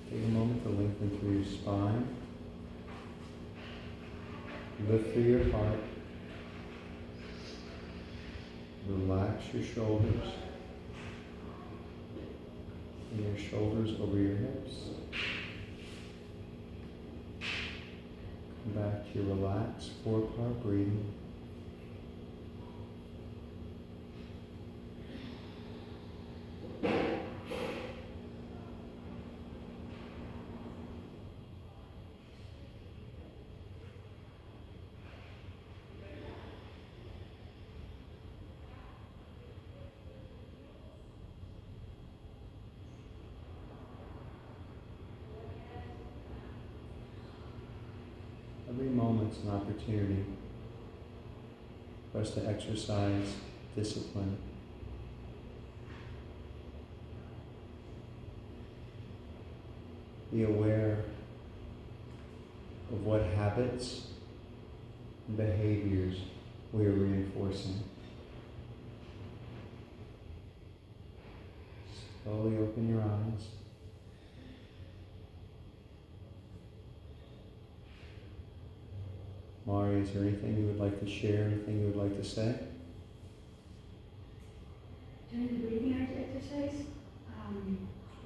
Take a moment to lengthen through your spine. Lift through your heart. Relax your shoulders. And your shoulders over your hips. Come back to your relaxed 4-part breathing. Every moment's an opportunity for us to exercise discipline. Be aware of what habits and behaviors we are reinforcing. Slowly open your eyes. Mari, is there anything you would like to share, anything you would like to say? During the breathing exercise,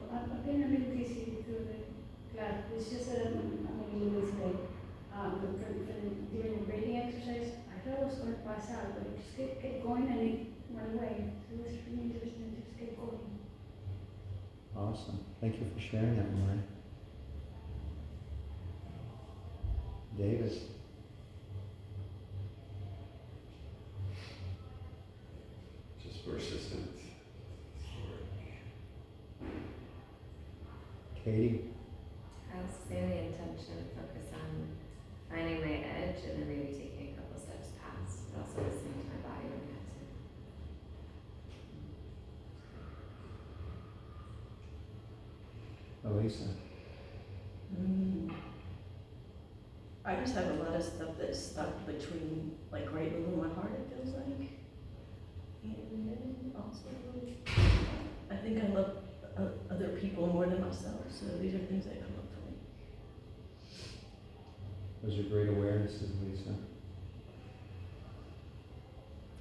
well, I've been a bit busy through the class. It's just that I'm a little bit late. During the breathing exercise, I thought I was going to pass out, but it just kept going and it went away. So it was really interesting. It just kept going. Awesome. Thank you for sharing that, Mari. David. Just persistent. Katie. I was setting the intention to focus on finding my edge and then maybe taking a couple steps past, but also listening to my body when I have to. Elisa. I just have a lot of stuff that's stuck between, like right below my heart, it feels like. And then also, I think I love other people more than myself, so these are things that come up for me. Those are great awarenesses, Lisa.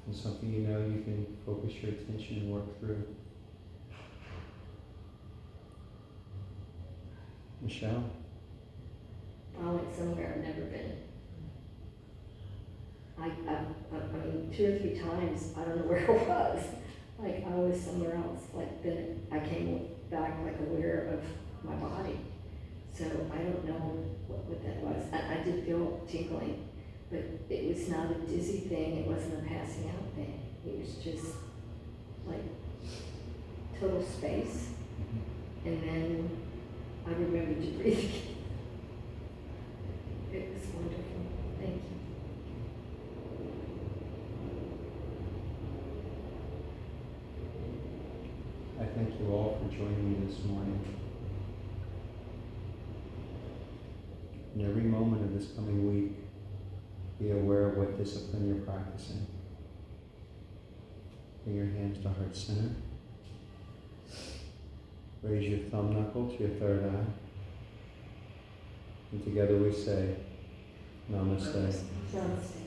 And something you know you can focus your attention and work through. Michelle? I went somewhere I've never been. I mean, 2 or 3 times, I don't know where I was. Like, I was somewhere else. Like, then I came back, like, aware of my body. So I don't know what that was. I did feel tingling, but it was not a dizzy thing. It wasn't a passing out thing. It was just, like, total space. And then I remembered to breathe again. It was wonderful. Thank you. I thank you all for joining me this morning. In every moment of this coming week, be aware of what discipline you're practicing. Bring your hands to heart center. Raise your thumb knuckle to your third eye. And together we say, Namaste. Namaste.